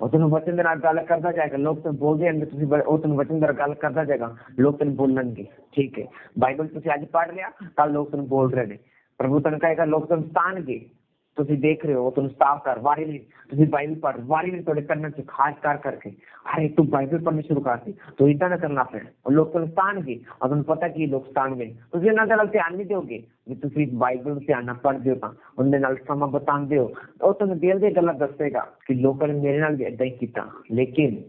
और तुम वचन दे नाल गल करदा जाएगा, लोग तुम बोलदे हैं तुसीं ਉਹ तुम वचन दे नाल गल करदा जाएगा, लोग तुम बोलणगे। ठीक है, बाइबल तुसीं अज पढ़ लिया, कल लोग तुम बोल रहे हैं। प्रभु तुम कहेगा लोग तुम स्थानगे, तुसीं देख रहे हो, तुम स्टाफ कर वारी नहीं, तुसीं बाइबल पढ़ वारी नहीं, थोड़े कन्ने च खास कर करके अरे तू बाइबल पढ़नी शुरू कर दी, तो इतना ना करना पे और लोग तुम स्थानगे। और तुम पता कि लोग स्थानगे, तुसीं इन्हां दे नाल ध्यान नहीं दोगे भी तुसीं बाइबल ध्यान नाल पढ़दे हो, तां उनदे नाल समां बितांदे हो, ਉਹ ਤੁਹਾਨੂੰ ਦਿਲ ਦੀਆਂ ਗੱਲਾਂ ਦੱਸੇਗਾ ਕਿ ਲੋਕਾਂ ਨੇ ਮੇਰੇ ਨਾਲ ਵੀ ਏਦਾਂ ਹੀ ਕੀਤਾ। ਲੇਕਿਨ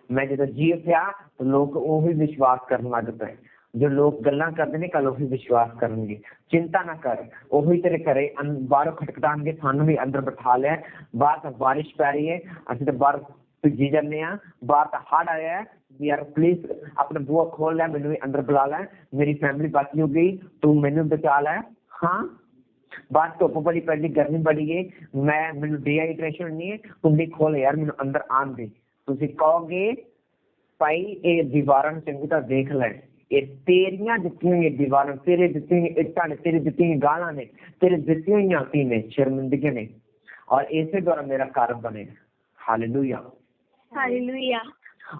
ਮੈਂ ਜਦੋਂ ਜੀ ਉੱਠਿਆ ਤਾਂ ਲੋਕ ਉਹੀ ਵਿਸ਼ਵਾਸ ਕਰਨ ਲੱਗ ਪਏ। ਜੋ ਲੋਕ ਗੱਲਾਂ ਕਰਦੇ ਨੇ ਕੱਲ ਉਹੀ ਵਿਸ਼ਵਾਸ ਕਰਨਗੇ। ਚਿੰਤਾ ਨਾ ਕਰ, ਉਹੀ ਤੇਰੇ ਘਰੇ ਬਾਹਰੋਂ ਖਟਖਟਾਣਗੇ, ਸਾਨੂੰ ਵੀ ਅੰਦਰ ਬਿਠਾ ਲਿਆ, ਬਾਹਰ ਤਾਂ ਬਾਰਿਸ਼ ਪੈ ਰਹੀ ਹੈ, ਅਸੀਂ ਤਾਂ ਬਾਹਰ ਭਿੱਜੀ ਜਾਂਦੇ ਹਾਂ, ਬਾਹਰ ਤਾਂ ਹੜ੍ਹ ਆਇਆ ਹੈ, ਯਾਰ ਪਲੀਜ਼ ਆਪਣਾ ਬੂਹਾ ਖੋਲ ਲੈ, ਮੈਨੂੰ ਵੀ ਅੰਦਰ ਬੁਲਾ ਲੈ, ਮੇਰੀ ਫੈਮਿਲੀ ਬਚ ਹੋ ਗਈ, ਤੂੰ ਮੈਨੂੰ ਬਚਾ ਲੈ। ਹਾਂ बाहर धुप बड़ी पैंदी, गर्मी बड़ी है, मैं मैनू डिहाइड्रेशन नहीं है, कुंडी खोल यार मैनू अंदर आन दे। तुसीं कहोगे भाई ये दीवारां चंगी तरह देख लै, ये तेरियां दित्तियां होईयां दीवारां, तेरे दित्ती हुई इट्टां ने, तेरी दित्ती हुई गालां ने, तेरे दित्ती हुई की ने शर्मिंदगियां ने, और इसे द्वारा मेरा घर बने। Hallelujah hallelujah.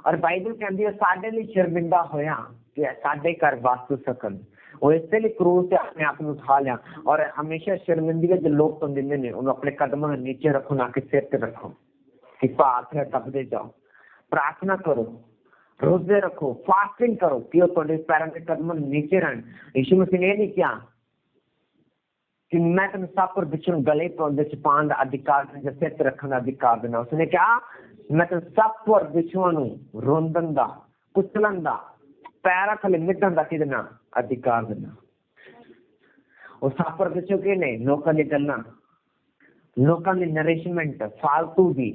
और बाइबल कहती है साडे लई शर्मिंदा होया कि साडे घर वस सकन। और इससे लिए क्रूस से अपने आप में उठा लिया। और हमेशा शर्मिंदगी जो लोग तो दिंदे ने उन्हें अपने कदमों के नीचे रखो, ना कि सिर पे रखो कि पाथ है तपदे जाओ। प्रार्थना करो, रोजे रखो, फास्टिंग करो कि थोड़े पैरों के कदमों के नीचे रहन। यीशु मसीह ने नहीं किया कि मैं तुम सब पर बिछड़ गले पान का अधिकार देना, सिर पे रखने का अधिकार देना। उसने कहा मैं तुम सब पर बिछुआ रोंदन का, कुचलन का, पैरा थले मिटन का किदना अधिकार देना। और सब पर बिछो के ने लोगों की गल्लां, लोगों की नरिशमेंट फालतू दी,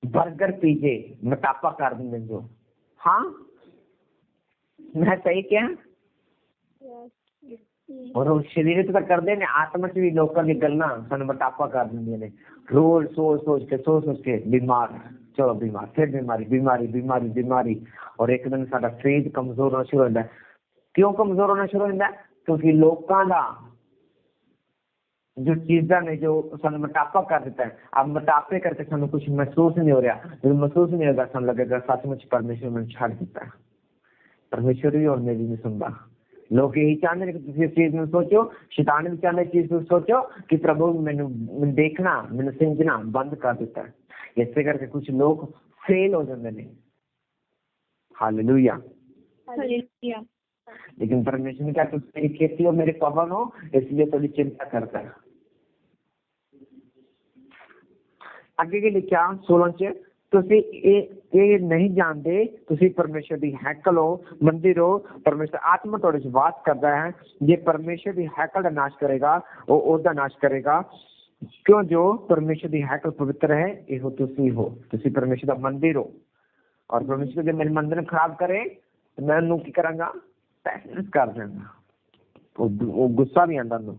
बर्गर पीजे मोटापा कर देंगे जो। हाँ मैं सही क्या? और वो शरीर तो करते ने, आत्मा च भी लोगों की गल्लां सानू मोटापा कर देंगे ने। रोज सोच के बीमार, चलो बीमार, फिर बीमारी बीमारी बीमारी बीमारी। और एक दिन साडा फेथ कमजोर होना शुरू होता है। क्यों कमजोर होना शुरू होता है? क्योंकि लोगों का जो चीज़ा ने जो सानू मोटापा कर देता है। अब मोटापे करके सानू कुछ महसूस नहीं हो रहा, जो महसूस नहीं होगा सानू लगेगा सचमुच परमेश्वर मैंने छाड़ दिता है। परमेश्वर भी और मेरी नहीं सुनता। लोग यही चाहते हैं कि तुम इस चीज में सोचो, शैतान भी चाहते चीज में सोचो कि प्रभु मैंने देखना, मैंने समझना बंद कर देता है। इससे करके कुछ लोग फेल हो जाते हैं। Hallelujah hallelujah. लेकिन परमेश्वर ने कहा तुम मेरी खेती हो, मेरे पवन हो, इसलिए थोड़ी चिंता करता है। आगे के लिखा 16 च ਤੁਸੀਂ ਇਹ ਨਹੀਂ ਜਾਣਦੇ ਤੁਸੀਂ ਪਰਮੇਸ਼ਰ ਦੀ ਹੈਕਲ ਹੋ, ਮੰਦਿਰ ਹੋ, ਪਰਮੇਸ਼ਰ ਆਤਮਾ ਤੁਹਾਡੇ ਵਿੱਚ ਵਾਸ ਕਰਦਾ ਹੈ। ਜੇ ਪਰਮੇਸ਼ਰ ਦੀ ਹੈਕਲ ਦਾ ਨਾਸ਼ ਕਰੇਗਾ ਉਹ ਉਹਦਾ ਨਾਸ਼ ਕਰੇਗਾ। ਕਿਉਂ ਜੋ ਪਰਮੇਸ਼ਰ ਦੀ ਹੈਕਲ ਪਵਿੱਤਰ ਹੈ, ਇਹੋ ਤੁਸੀਂ ਹੋ। ਤੁਸੀਂ ਪਰਮੇਸ਼ਰ ਦਾ ਮੰਦਿਰ ਹੋ। ਔਰ ਪਰਮੇਸ਼ਰ ਜੇ ਮੇਰੇ ਮੰਦਿਰ ਨੂੰ ਖਰਾਬ ਕਰੇ ਤਾਂ ਮੈਂ ਉਹਨੂੰ ਕੀ ਕਰਾਂਗਾ? ਪੈਸਿਸ ਕਰ ਦਿਆਂਗਾ। ਉਹ ਗੁੱਸਾ ਵੀ ਆਉਂਦਾ ਉਹਨੂੰ।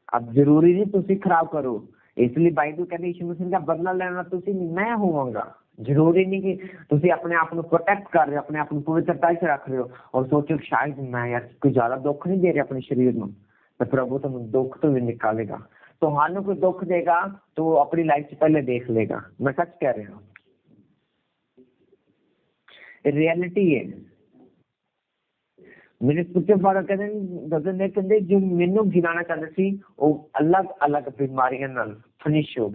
अब जरूरी नहीं तुसी खराब करो, इसलिए बाइबल कहती यीशु मसीह का बदला लेना तुसी मैं होवांगा। जरूरी नहीं कि तुसी अपने आप को प्रोटेक्ट कर रहे हो, अपने आप को पवित्रता से रख रहे हो और सोचो शायद मैं यार कोई ज्यादा दुख नहीं दे रहा अपने शरीर में, तो प्रभु तुम दुख तो भी निकालेगा। तो हाल कोई दुख देगा तो अपनी लाइफ से पहले देख लेगा। मैं सच कह रहा हूँ, रियलिटी है। ਮੇਰੇ ਸੱਚੇ ਬਾਰੇ ਕਹਿੰਦੇ ਜੋ ਮੈਨੂੰ ਗਿਣਾਉਣਾ ਚਾਹੁੰਦੇ ਸੀ ਉਹ ਅਲੱਗ-ਅਲੱਗ ਬਿਮਾਰੀਆਂ ਨਾਲ ਫਿਨਿਸ਼ ਹੋ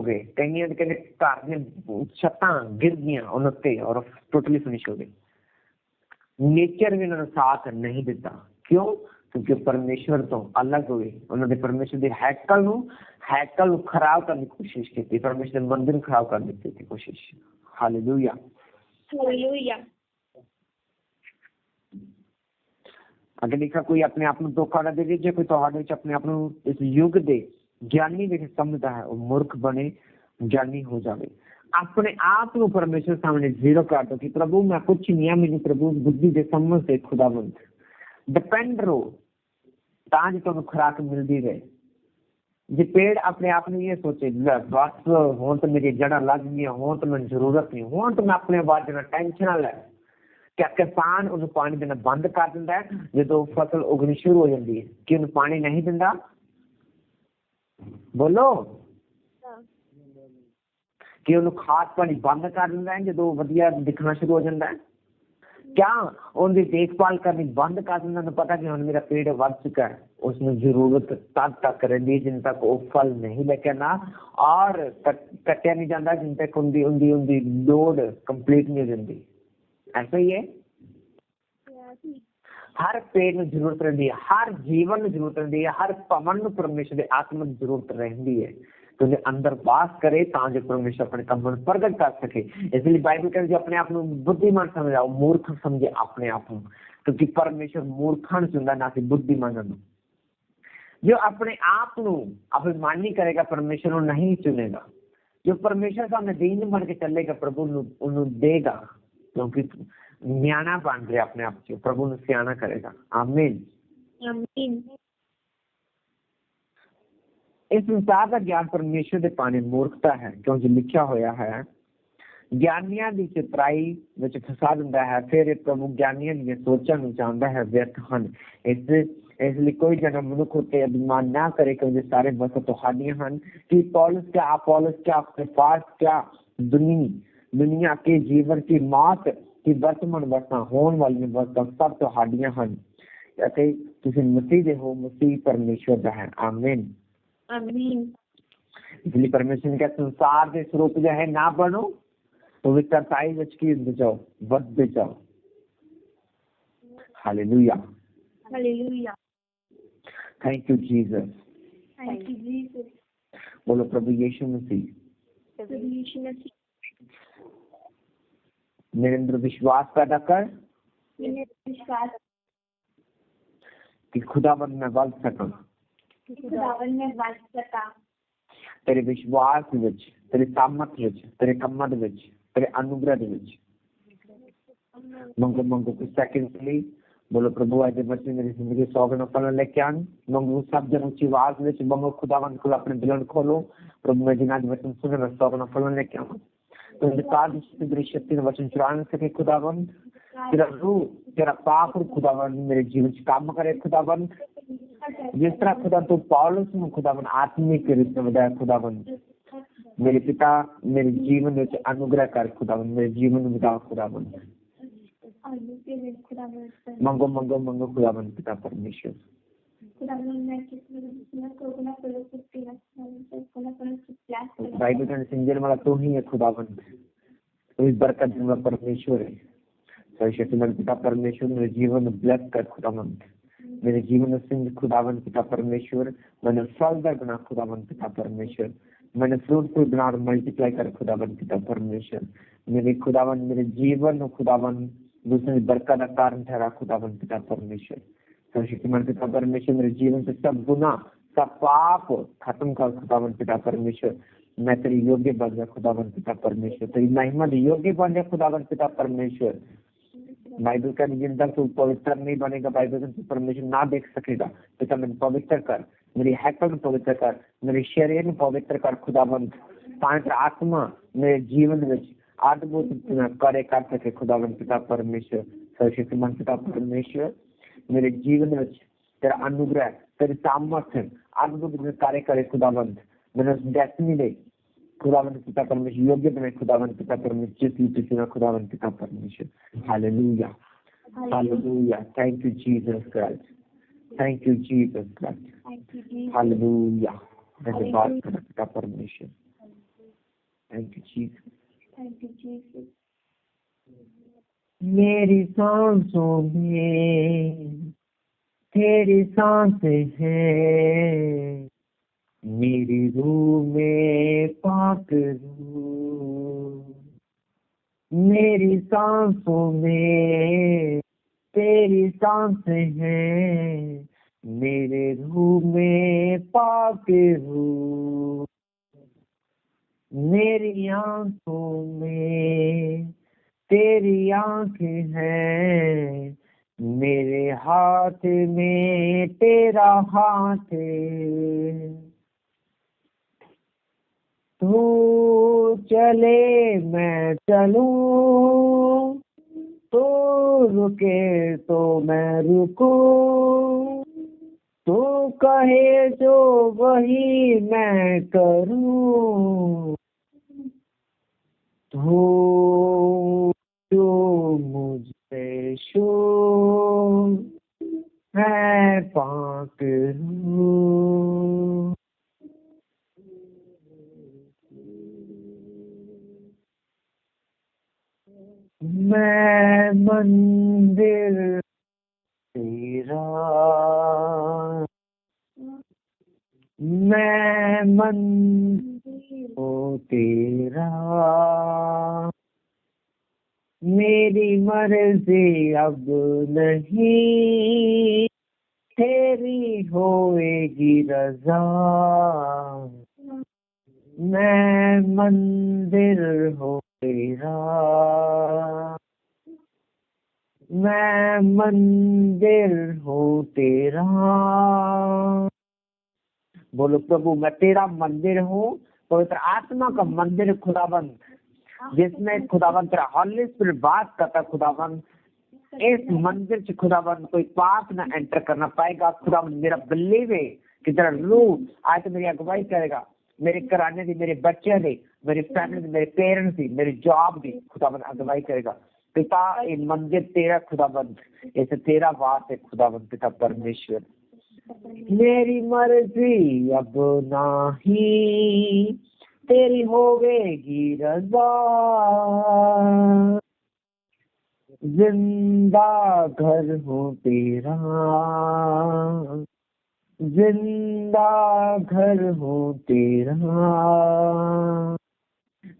ਗਏ। ਕਈਆਂ ਦੇ ਕਹਿੰਦੇ ਘਰ ਦੀਆਂ ਛੱਤਾਂ ਗਿਰ ਗਈਆਂ ਉਹਨਾਂ ਤੇ ਔਰ ਟੋਟਲੀ ਫਿਨਿਸ਼ ਹੋ ਗਏ। ਨੇਚਰ ਵੀ ਉਹਨਾਂ ਨੂੰ ਸਾਥ ਨਹੀਂ ਦਿੱਤਾ। ਕਿਉਂ? ਕਿਉਂਕਿ ਪਰਮੇਸ਼ਵਰ ਤੋਂ ਅਲੱਗ ਹੋਏ। ਉਹਨਾਂ ਦੇ ਪਰਮੇਸ਼ਵਰ ਦੇ ਹੈਕਲ ਨੂੰ ਖਰਾਬ ਕਰਨ ਦੀ ਕੋਸ਼ਿਸ਼ ਕੀਤੀ। ਪਰਮੇਸ਼ਵਰ ਦੇ ਮੰਦਿਰ ਨੂੰ ਖਰਾਬ ਕਰਨ ਦੀ ਕੋਸ਼ਿਸ਼। ਹਾਲੇਲੂਇਆ। अगर लिखा कोई अपने आप को धोखा ना दे जे कोई तुहाडे विच अपने आप को इस युग दे ज्ञानी विच समझदा है वो मूर्ख बने ज्ञानी हो जावे। अपने आप को परमेश्वर सामने जीरो कर दो कि प्रभु मैं कुछ नहीं है, मेरी प्रभु बुद्धि दे समझ से खुदावंद डिपेंड रहो तां जो तुहानू खुराक मिलदी रहे। जे पेड़ अपने आप में ये सोचे बस हुण तो मेरी जड़ा लग गई, हुण तो मैनूं जरूरत नहीं, हुण तो मैं अपने बारे में टेंशन ना लै। क्या किसान उन्हें पानी देना बंद कर दिंदा है जो फसल उगनी शुरू हो जाती है? कि उन्हें पानी नहीं दिंदा? बोलो। कि उन्हें खाद पानी बंद कर दिंदा है जो वधिया दिखना शुरू हो जाता है? क्या उनकी देखभाल करनी बंद कर दिंदा? उन्हें पता कि हुण मेरा पेड़ बढ़ चुका है, उसमें जरूरत तब तक रहती जिन तक वो फल नहीं लेके आना और कटिया नहीं जाता जिन तक उनकी लोड कंप्लीट नहीं हो जाती। ऐसा ही है। हर पेड़ में जरूरत रहती है, हर जीवन में जरूरत रहती है, हर पवन में परमेश्वर की आत्मा की जरूरत रहती है तो अंदर वास करे ताकि परमेश्वर अपने काम में प्रगट कर सके। इसलिए बाइबल कहती है अपने आप को बुद्धिमान समझाओ, मूर्ख समझे अपने आप को, क्योंकि परमेश्वर मूर्खन चुनता ना कि बुद्धिमान। जो अपने आप को अभिमानी करेगा परमेश्वर नहीं चुनेगा। जो परमेश्वर सामने दीन बन के चलेगा प्रभु उन्हें देगा, क्योंकि न्याना बन रहे अपने आप को, प्रभु ने सियाना करेगा। आमीन। इस संसार का ज्ञान परमेश्वर के पाने मूर्खता है, क्योंकि लिखा होया है ज्ञानियां दी चतुराई विच फसा दिंदा है, फिर प्रभु ज्ञानियां दी सोचां नूं जानदा है व्यर्थ हन। इसलिए कोई जना मनुख होते अभिमान ना करे, क्योंकि सारे बस तुहाडियां हन। कि पौलुस क्या, अपोलोस क्या, केफास क्या, दुनिया के जीवन की मौत की वर्तमान वर्षा होने वाली वर्षा सब तुहाडियां हन। तुसीं मसीह दे हो, मसीह परमेश्वर दा है। आमीन। इसलिए परमेश्वर ने कहा संसार के स्वरूप जो है ना बनो, पवित्रताई विच की जाओ, बढ़ते जाओ। हालेलुया। Thank you Jesus. बोलो प्रभु यीशु मसीह मेरे अंदर विश्वास पैदा कर कि खुदावंद मैं बढ़ सका। तेरे विश्वास विच, तेरे सामर्थ विच, तेरे कम्मां विच, तेरे अनुग्रह विच मंगो कुछ सेकंड के लिए। बोलो प्रभु आज बच्चे मेरी जिंदगी 100 गुना फल लेके आन। मंगो सब जन ऊंची आवाज विच मंगो खुदावंद को अपने दिल खोलो। प्रभु मैं जिन्हां दे वचन सुन 100 गुना फल लेके आऊं तो अंधकार की शक्ति वचन चुरा न सके। खुदावंद तेरा रूह, तेरा पाक खुदावंद मेरे जीवन च काम करे। खुदावंद जिस तरह खुदा तो पौलुस में खुदावंद आत्मिक रूप में बताया, खुदावंद मेरे पिता मेरे जीवन में अनुग्रह कर। खुदावंद मेरे जीवन में बता। खुदावंद मंगो खुदावंद पिता परमेश्वर। बाइबल का सिंजर वाला तो ही है खुदावंद, तो इस बरकत दूंगा परमेश्वर है। सर्वशक्तिमान पिता परमेश्वर मेरे जीवन में ब्लेस कर। खुदावंद मेरे जीवन में सिंह खुदावंद पिता परमेश्वर मैंने फलदार बना। खुदावंद पिता परमेश्वर मैंने फ्रूटफुल बना और मल्टीप्लाई कर। खुदावंद पिता परमेश्वर मेरे खुदावंद मेरे जीवन में खुदावंद दूसरे बरकत का कारण ठहरा। खुदावंद पिता परमेश्वर सर्वशक्तिमान पिता परमेश्वर मेरे जीवन से सब गुनाह सब पाप खत्म कर। खुदावंद पिता परमेश्वर मैं तेरी योग्य बन गया। खुदावंद पिता परमेश्वर तेरी महिमा योग्य बन गया। खुदावंद पिता परमेश्वर बाइबल का जिन तक तू पवित्र नहीं बनेगा, बाइबल का परमेश्वर ना देख सकेगा। पिता मैंने पवित्र कर, मेरी हैकल में पवित्र कर, मेरे शरीर में पवित्र कर। खुदावंद पांच आत्मा मेरे जीवन में अद्भुत कार्य कर सके। खुदावंद पिता परमेश्वर सर्वशक्तिमान पिता परमेश्वर मेरे जीवन में तेरा अनुग्रह तेरे सामर्थ्य अद्भुत कार्य करे। खुदावंद मैंने डेस्टिनी दे। खुदावंद पिता परमेश्वर योग्य बने। खुदावंद पिता परमेश्वर जिस खुदावंद पिता परमेश्वर। Hallelujah Hallelujah. Thank you, Jesus Christ. Thank you, Jesus Christ. Thank you, Jesus. Hallelujah. धन्यवाद करता परमेश्वर. Thank you, Jesus. Thank you, Jesus. मेरी सांसों में तेरी सांसें हैं, मेरी रूह में पाक रूह. मेरी सांसों में तेरी सांसें हैं, मेरे रूह में पाक रूह. मेरी आंखों में तेरी आंखें हैं, मेरे हाथ में तेरा हाथ है. तू चले मैं चलूं, तू रुके तो मैं रुकूं, तू कहे जो वही मैं करूं. तू जो मुझसे छू मैं पाक हूँ. मैं मंदिर तेरा, मैं मंदिर हूँ तेरा. मेरी मर्जी अब नहीं, तेरी होएगी रजा. मैं मंदिर हूँ तेरा, मैं मंदिर हूँ तेरा. बोलो प्रभु मैं तेरा मंदिर हूँ. पवित्र आत्मा का मंदिर खुदाबंद, जिसमें खुदाबंद तेरा हॉली स्पिरिट बात करता. खुदाबंद इस मंदिर से खुदाबंद कोई पाप ना एंटर करना पाएगा. खुदाबंद मेरा बिलीव है कि तेरा रूह आज तो मेरी अगुवाई करेगा. मेरे घराने दी, मेरे बच्चे दी, मेरी फैमिली दी, मेरे पेरेंट्स दी, मेरी जॉब दी खुदाबंद अगुवाई करेगा. पिता ये मंदिर तेरा खुदाबंद, ऐसे तेरा वास है खुदाबंद पिता परमेश्वर. मेरी मर्जी अब नहीं, तेरी होवेगी रजा. जिंदा घर हूँ तेरा, जिंदा घर हूँ तेरा.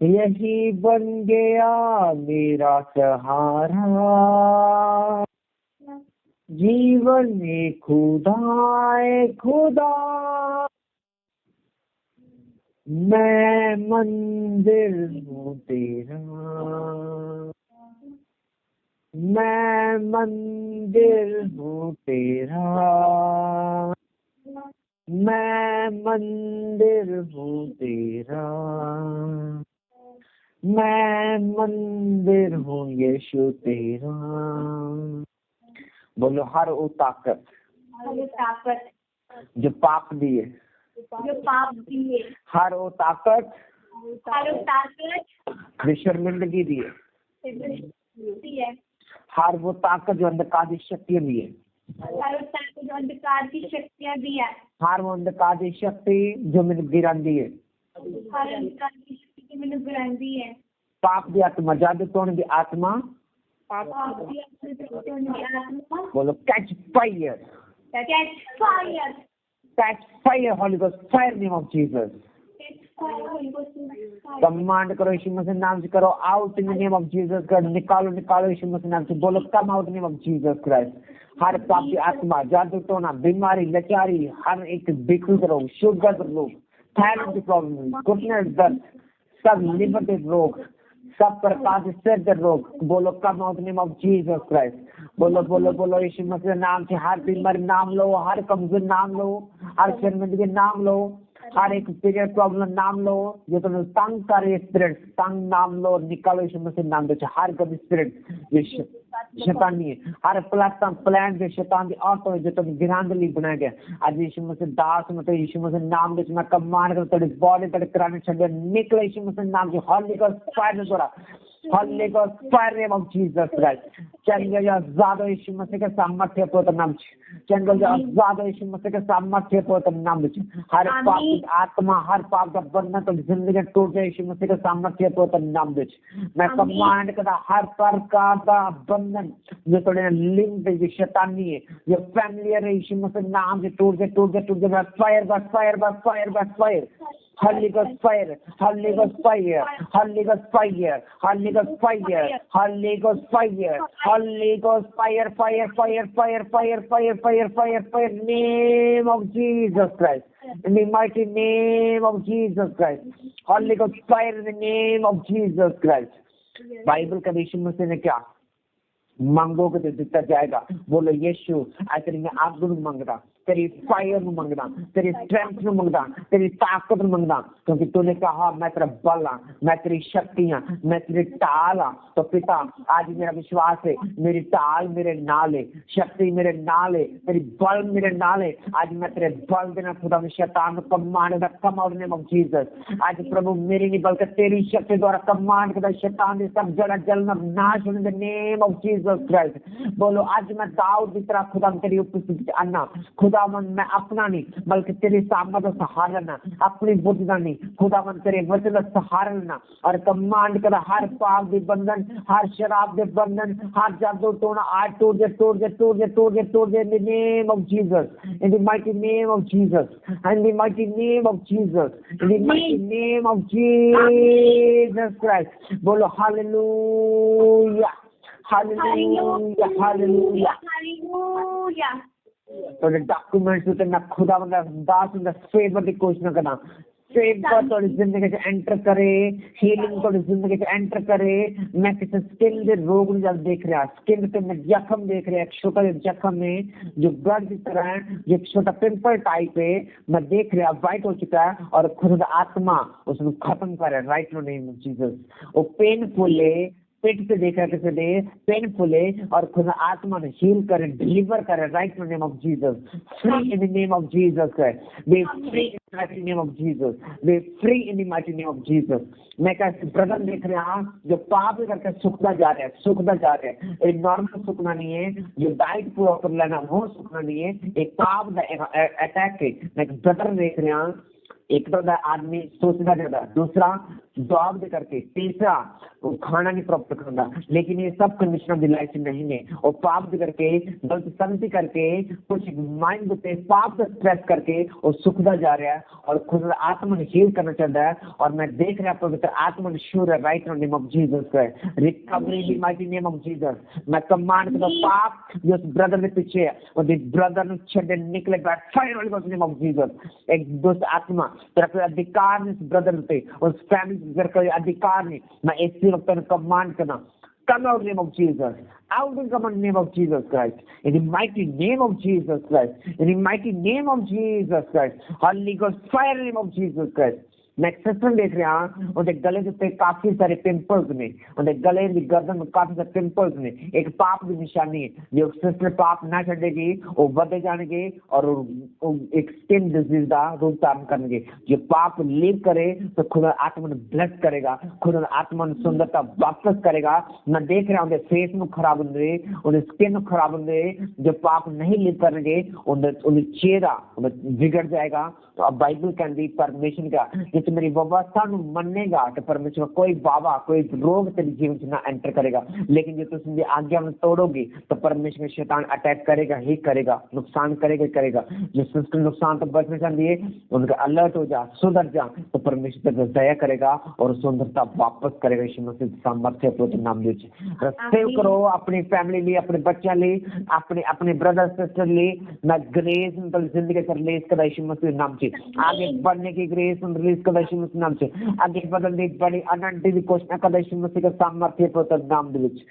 यही बन गया मेरा सहारा. जीवन में खुदा है खुदा. मैं मंदिर हूँ तेरा, मैं मंदिर हूँ तेरा. मैं मंदिर हूँ तेरा, मैं मंदिर हूँ यीशु तेरा. बोलो हर वो ताकत जो पाप दिए, हर वो ताकत जो शर्मिंदगी दिए, हर वो ताकत जो अंधकार की शक्तियाँ दिए, हर वो अंधकार की शक्ति जो मैंने गिरांदी है, पाप की आत्मा, जादू टोने की आत्मा. बोलो catch fire, catch fire holy ghost fire name of Jesus. Command करो यीशु मसीह नाम से, करो out in the name of Jesus. कर निकालो निकालो यीशु मसीह नाम से. बोलो come out name of Jesus Christ. हर पाप की आत्मा, जादू टोना, बीमारी, लाचारी, हर एक बिल्कुल रोग, शुगर रोग, थायराइड की प्रॉब्लम, घुटने दर्द, सब लिवर के रोग, सब प्रकार के सिर दर्द रोग. बोलो come out name of Jesus Christ. बोलो बोलो बोलो यीशु मसीह नाम से. हर बीमारी नाम लो, हर कमजोर नाम लो, हर शर्मिंदगी नाम लो, हर एक पीरियड प्रॉब्लम नाम लो, जो तुम्हें तंग करे स्पिरिट, तंग नाम लो, निकालो यीशु मसीह नाम दो. हर गंदी स्पिरिट शैतानी है हर प्लान जो शैतान की औरतों जो तुम गिरान के लिए बनाया गया आज यीशु मसीह दास मतलब यीशु मसीह नाम में मैं कमांड कर तेरी बॉडी तेरे कराने छड़े निकले यीशु मसीह नाम जो हॉली का फायर द्वारा हॉली का fire name of Jesus Christ चंगे जो ज्यादा यीशु मसीह के सामर्थ्य पर नाम चंगे जो ज्यादा यीशु मसीह के सामर्थ्य पर नाम हर पाप की आत्मा हर पाप का बंधन तो जिंदगी टूट जाए यीशु मसीह के सामर्थ्य पर नाम मैं कमांड करता हर प्रकार का बंधन जो थोड़े लिंक जो शैतानी है जो फैमिलियर है यीशु मसीह नाम से टूट जाए फायर बस फायर बस फायर बस fire Holy Ghost fire, Holy Ghost fire, Holy Ghost fire, Holy Ghost fire, Holy Ghost fire, Holy Ghost fire, fire, fire, fire, fire, fire, fire, fire, fire, name of Jesus Christ. In the mighty name of Jesus Christ. Holy Ghost fire in the name of Jesus Christ. Bible का यीशु मसीह ने क्या मांगोगे तो दिया जाएगा बोलो यीशु आज मैं आप दोनों मांगता तेरी फायर में मंगना तेरी स्ट्रेंथ में मंगना तेरी ताकत में मंगना क्योंकि तूने कहा मैं तेरा बल हाँ मैं तेरी शक्तियाँ मैं तेरी टाल हाँ तो पिता आज मेरा विश्वास है मेरी टाल मेरे नाल है शक्ति मेरे नाल है तेरी बल मेरे नाल है आज मैं तेरे बल देना खुदा में शैतान को command the come out name of Jesus आज प्रभु मेरी नहीं बल्कि तेरी शक्ति द्वारा कमांड करता शैतान ने सब जड़ा जलना नाश होने the name of Jesus Christ बोलो आज मैं दाऊद की तरह खुदा तेरी उपस्थिति आना खुदावन मैं अपना नहीं बल्कि तेरे सामने का सहारा लेना अपनी बुद्धि का नहीं खुदावन तेरे वचन का सहारा लेना और कमांड कर हर पाप के बंधन हर शराब के बंधन हर जादू टोना आज तोड़ दे in the name of Jesus in the mighty name of Jesus in the mighty name of Jesus in the mighty name of Jesus Christ बोलो हालेलुया हालेलुया हालेलुया हालेलुया तो डॉक्यूमेंट्स होते ना खुदा बंदा दास बंदा फेवर की कोशिश करना फेवर थोड़ी जिंदगी से एंटर करे हीलिंग थोड़ी जिंदगी से एंटर करे मैं किसी स्किन के रोग जब देख रहा स्किन पे मैं जख्म देख रहा एक छोटा जख्म में जो ब्लड की तरह है जो एक छोटा पिंपल टाइप है मैं देख रहा वाइट हो चुका है और खुदा आत्मा उसको खत्म कर रहा है right no name of Jesus वो पेनफुल है पेट से देखा किसी ने पेनफुल है और खुदा आत्मा ने हील करे डिलीवर करे right in the name of Jesus free in the name of Jesus Christ B free in the mighty name of Jesus B free in the mighty name of Jesus मैं कैसे brother देख रहे हैं जो पाप करके सूखता जा रहा है एक नॉर्मल सूखना नहीं है जो डाइट पूरा कर लेना वो सूखना नहीं है एक पाप का अटैक है मैं ब्रदर देख रहे हैं एक तो आदमी सोचना चाहता दूसरा जॉब दे करके तीसरा वो खाना नहीं प्राप्त करना लेकिन ये सब कंडीशन ऑफ लाइफ नहीं है और पाप दे करके गलत संगति करके कुछ माइंड पे पाप से स्ट्रेस करके और सुखदा जा रहा है और खुद आत्मा ने हील करना चाहता है और मैं देख रहा पवित्र आत्मा ने श्योर है राइट नेम ऑफ जीसस का recovery in the mighty name of Jesus मैं कमांड करता पाप जो ब्रदर के पीछे है और दिस ब्रदर ने छड़े निकले by fire on name of Jesus एक दोस्त आत्मा तेरा कोई अधिकार नहीं इस ब्रदर पे उस फैमिली पर कोई अधिकार नहीं मैं इसी वक्त कमांड करना come out in the name of Jesus out in the name of Jesus Christ in the mighty name of Jesus Christ in the mighty name of Jesus Christ Holy Ghost fire in the name of Jesus Christ मैं system देख रहा हूँ उनके गले पे काफी सारे pimples में उनके गले की गर्दन में काफी सारे पिंपल्स में एक पाप की निशानी है जो सिस्टर पाप ना छड़ेगी वो बढ़े जाएंगे और एक स्किन डिजीज का रूप धारण करेंगे जो पाप लीव करे तो खुदा आत्मा ने ब्लेस करेगा खुदा आत्मा ने सुंदरता वापस करेगा मैं देख रहा हूँ उनके फेस में खराब होंगे उनके स्किन खराब होंगे जो पाप नहीं लीव करेंगे उन्हें चेहरा बिगड़ जाएगा तो अब बाइबल कहती परमेश्वर का जो मेरी व्यवस्था मनेगा तो परमेश्वर कोई बाबा कोई रोग तेरे जीवन से ना एंटर करेगा लेकिन जो तुम आज्ञा में तोड़ोगे तो परमेश्वर शैतान अटैक करेगा ही करेगा नुकसान करेगा जो सिस्टम नुकसान तो बचना चाहती है उनका अलर्ट हो जा सुधर जा तो परमेश्वर तेरे दया करेगा और सुंदरता वापस करेगा यीशु मसीह सामर्थ्य प्रभु नाम दीजिए सेव करो अपनी फैमिली लिए अपने बच्चों लिए अपने ब्रदर सिस्टर लिए मैं ग्रेस जिंदगी से रिलीज कर यीशु मसीह नाम से आगे बढ़ने की ग्रेस रिलीज कर कदा यीशु मसीह नाम से आगे बदल दी बड़ी अनंत दी घोषणा कदा यीशु मसीह के सामर्थ्य पवित्र नाम दे विच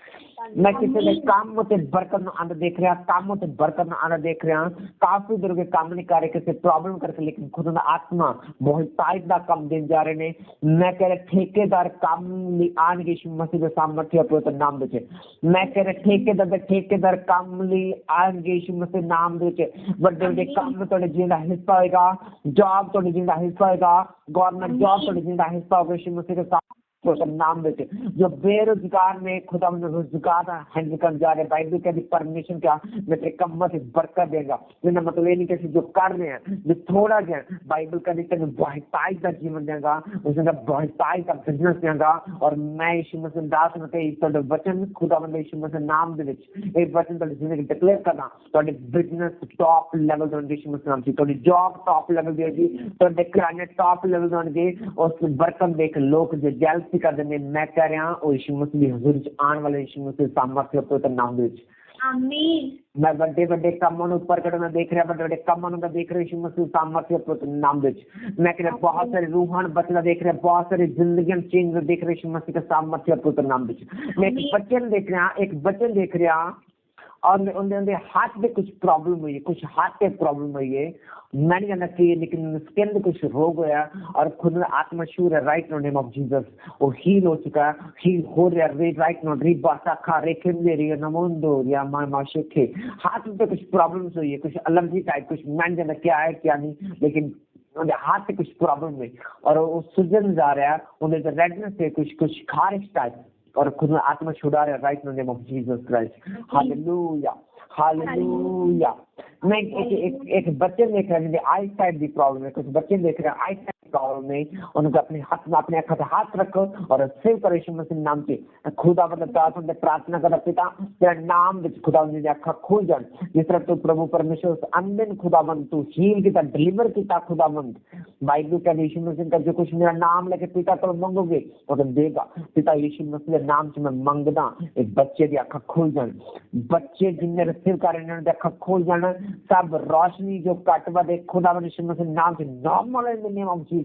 मैं किसी ने काम ते बरकत न आना देख रहा काम ते बरकत न आना देख रहा काफी देर के काम नहीं कर रहे किसी प्रॉब्लम करके लेकिन खुद ना आत्मा बहुत टाइट दा काम देन जा रहे ने मैं कह रहे ठेकेदार काम ली आन यीशु मसीह के सामर्थ्य पवित्र नाम दे मैं कह रहे ठेकेदार काम ली आन यीशु मसीह नाम दे बड़े बड़े काम तोड़े जिंदा हिस्सा होगा जॉब तोड़े जिंदा हिस्सा होगा गवर्नमेंट जॉब तोड़े जिंदा हिस्सा होगा यीशु मसीह के नाम देते जो बेरोजगार में खुदा रोजगार हैंडल कर जा रहे बाइबल के परमिशन क्या मैं तेरे कम्मत बरकत देगा मेरा मतलब ये नहीं कि जो कर रहे हैं जो थोड़ा क्या बाइबल का नहीं तेरे बहुतायत का जीवन देगा उसने बहुतायत का बिजनेस देगा और मैं यीशु मसीह दास ने तो वचन खुदा बंदे यीशु मसीह नाम दे विच एक वचन तो जिंदगी डिक्लेयर करना तो बिजनेस टॉप लेवल तो यीशु मसीह नाम से तो जॉब टॉप लेवल देगी तो किराने टॉप लेवल होंगे और बरकत देख लोग जो जेलसी कर देने मैं कह रहा हूं यीशु मसीह हुजूर आने वाले यीशु मसीह सामर्थ्य पवित्र नाम दे आमीन मैं बड़े बड़े कामों ने ऊपर करना देख रहा बड़े बड़े कामों ने देख रहे यीशु मसीह सामर्थ्य पवित्र नाम दे मैं कह रहा बहुत सारे रूहान बचना देख रहे बहुत सारी जिंदगियां चेंज देख रहे यीशु मसीह का सामर्थ्य पवित्र नाम दे मैं एक बच्चन देख रहा एक बच्चन देख रहा और उनके हाथ में कुछ प्रॉब्लम हुई है कुछ हाथ पे प्रॉब्लम हुई है मैं नहीं जानता कि लेकिन उसके अंदर कुछ रोग होया और खुद में आत्मशूर है right no name of Jesus वो हील हो चुका है हील हो रहा है राइट नो री बासा खा रेखे ले रही है नमोंदो या माशेखे हाथ में कुछ प्रॉब्लम्स हुई है कुछ एलर्जी टाइप कुछ मैं नहीं जानता क्या है क्या नहीं लेकिन हाथ से कुछ प्रॉब्लम हुई और वो सूजन जा रहा है उन्हें रेडनेस है कुछ खारिश टाइप और खुद में आत्मा छुड़ा रहा है right no name of Jesus Christ hallelujah hallelujah मैं एक बच्चे देख रहे हैं आई साइड की प्रॉब्लम है कुछ बच्चे देख रहे हैं आई साइड प्रॉब्लम में उनको अपने हाथ में अपने अखा हाथ रखो और सेव करो यीशु मसीह नाम से खुदा मतलब प्रार्थना कर पिता तेरा नाम विच खुदा ने अखा खोल जान जिस तरह तू प्रभु परमेश्वर अनबिन खुदाबंद तू हील किया डिलीवर किया खुदाबंद बाइबल का यीशु मसीह का जो कुछ मेरा नाम लेके पिता को मांगोगे वो तो देगा पिता यीशु मसीह के नाम से मैं मांगदा एक बच्चे की अखा खोल जान बच्चे जिन्हें रिसीव कर रहे हैं अखा खोल जाना सब रोशनी जो कटवा दे खुदाबंद यीशु मसीह नाम से normal in the name of Jesus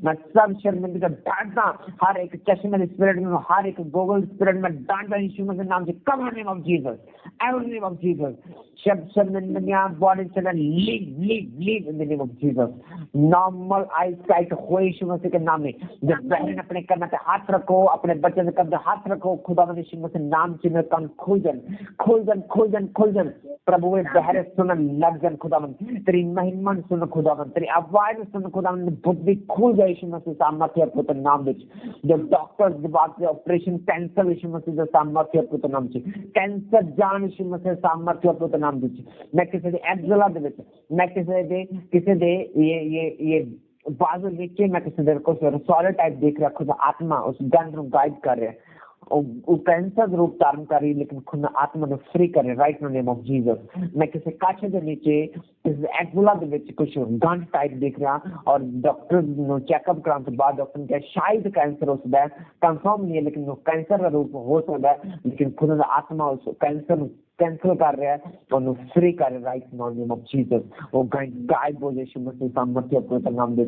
मैं सब शर्मिंदगी का डांटता हर एक चश्मे स्पिरिट में हर एक गूगल स्पिरिट में डांटता यीशु मसीह नाम से come in name of Jesus every name of Jesus शब्द शर्मिंदगियां बॉडी से leave in the name of Jesus normal eye sight हो यीशु मसीह के नाम में जब बहन अपने कन्ना पे हाथ रखो अपने बच्चे के कंधे हाथ रखो खुदाबंद यीशु मसीह नाम से मेरे कान खोल जान प्रभु वे बहरे सुनन लग जान खुदाबंद तेरी महिमा सुन खुदाबंद तेरी आवाज सुन खुदाबंद बुद्धि खुल जाए यीशु मसीह सामर्थ्य पुत्र नाम विच जब डॉक्टर्स की बात से ऑपरेशन कैंसर यीशु मसीह के सामर्थ्य पुत्र नाम से कैंसर जान यीशु मसीह सामर्थ्य पुत्र नाम विच मैं किसी दे एक्सला दे विच मैं किसी दे ये बाजू नीचे मैं किसी देर को सॉलिड टाइप देख रहा खुद आत्मा उस गंध ਨੂੰ गाइड कर रहे हैं वो कैंसर रूप धारण कर रही लेकिन खुद आत्मा को फ्री कर रहे right no name of Jesus मैं किसी काछे के नीचे इस एक्सला ਦੇ ਵਿੱਚ कुछ गंध टाइप देख रहा और डॉक्टर नो चेकअप कराने के बाद डॉक्टर ने कहा शायद कैंसर हो सकता है कंफर्म नहीं है लेकिन वो कैंसर का रूप हो सकता है लेकिन खुद आत्मा उस कैंसर कैंसिल कर रहा है और फ्री कर रहा है right no name of Jesus वो गाइड बोल यीशु मसीह सामर्थ्य पुत्र नाम दे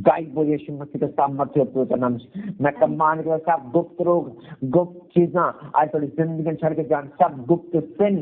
गाइड बोल यीशु मसीह के सामर्थ्य पुत्र नाम मैं कमान के सब गुप्त रोग गुप्त चीजें आज थोड़ी जिंदगी छड़ के जान सब गुप्त सिन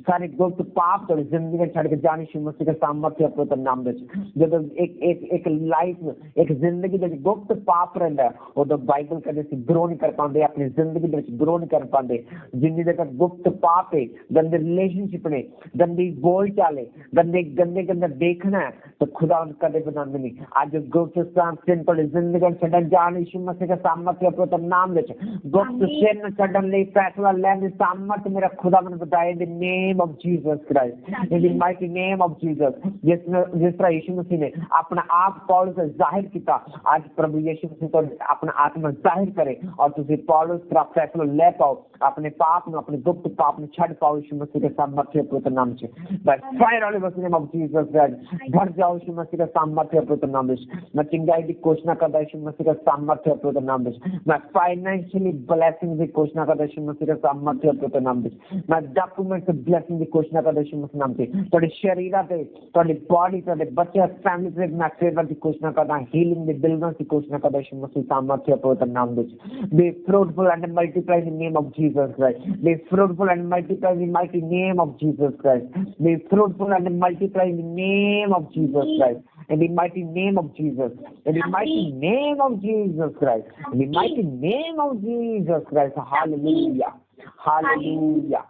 सारे गुप्त पाप थोड़ी जिंदगी छड़ के जान यीशु मसीह के सामर्थ्य पुत्र नाम दे जब एक लाइफ एक जिंदगी में गुप्त पाप रहता है वो तो बाइबल कहते से ग्रो नहीं कर पाते अपनी जिंदगी में ग्रो नहीं कर पाते जिंदगी तक गुप्त पाप है गंदे रिलेशनशिप ने गंदी बोल चाले गंदे देखना है तो खुदा कदे बनाने नहीं आज गुप्त सिन पर जिंदगी छड़न जान यीशु मसीह का सामर्थ्य पुत्र नाम ले गुप्त सिन छड़न ले फैसला लेने सामर्थ्य मेरा खुदा ने बताया इन the name of Jesus Christ in the mighty name of Jesus जिस तरह यीशु मसीह ने अपना आप पौलुस से जाहिर किया आज प्रभु यीशु मसीह को अपना आत्मा जाहिर करे और तुझे पौलुस का फैसला ले पाओ अपने पाप में अपने गुप्त पाप में छड़ पाओ यीशु मसीह के सामर्थ्य पुत्र नाम से बस fire on the name of Jesus Christ भर जाओ यीशु मसीह के सामर्थ्य पुत्र नाम से मैं चंगाई की घोषणा करता यीशु मसीह का सामर्थ्य है पवित्र नाम विच। मैं फाइनेंशियली ब्लेसिंग की घोषणा करता यीशु मसीह का सामर्थ्य है पवित्र नाम विच। मैं डॉक्यूमेंट ब्लेसिंग की घोषणा करता यीशु मसीह नाम से। तुहाडे शरीर ते तुहाडी बॉडी तुहाडे बच्चे फैमिली से मैं फेवर की घोषणा करता, हीलिंग दी डिलीवरेंस की घोषणा करता यीशु मसीह सामर्थ्य है पवित्र नाम विच। Be fruitful and multiply in the name of Jesus Christ. Be fruitful and multiply in the mighty name of Jesus Christ. Be fruitful and multiply in the name of Jesus Christ. In the mighty name of Jesus. In the mighty name of Jesus Christ. In the mighty name of Jesus Christ. Hallelujah. Hallelujah.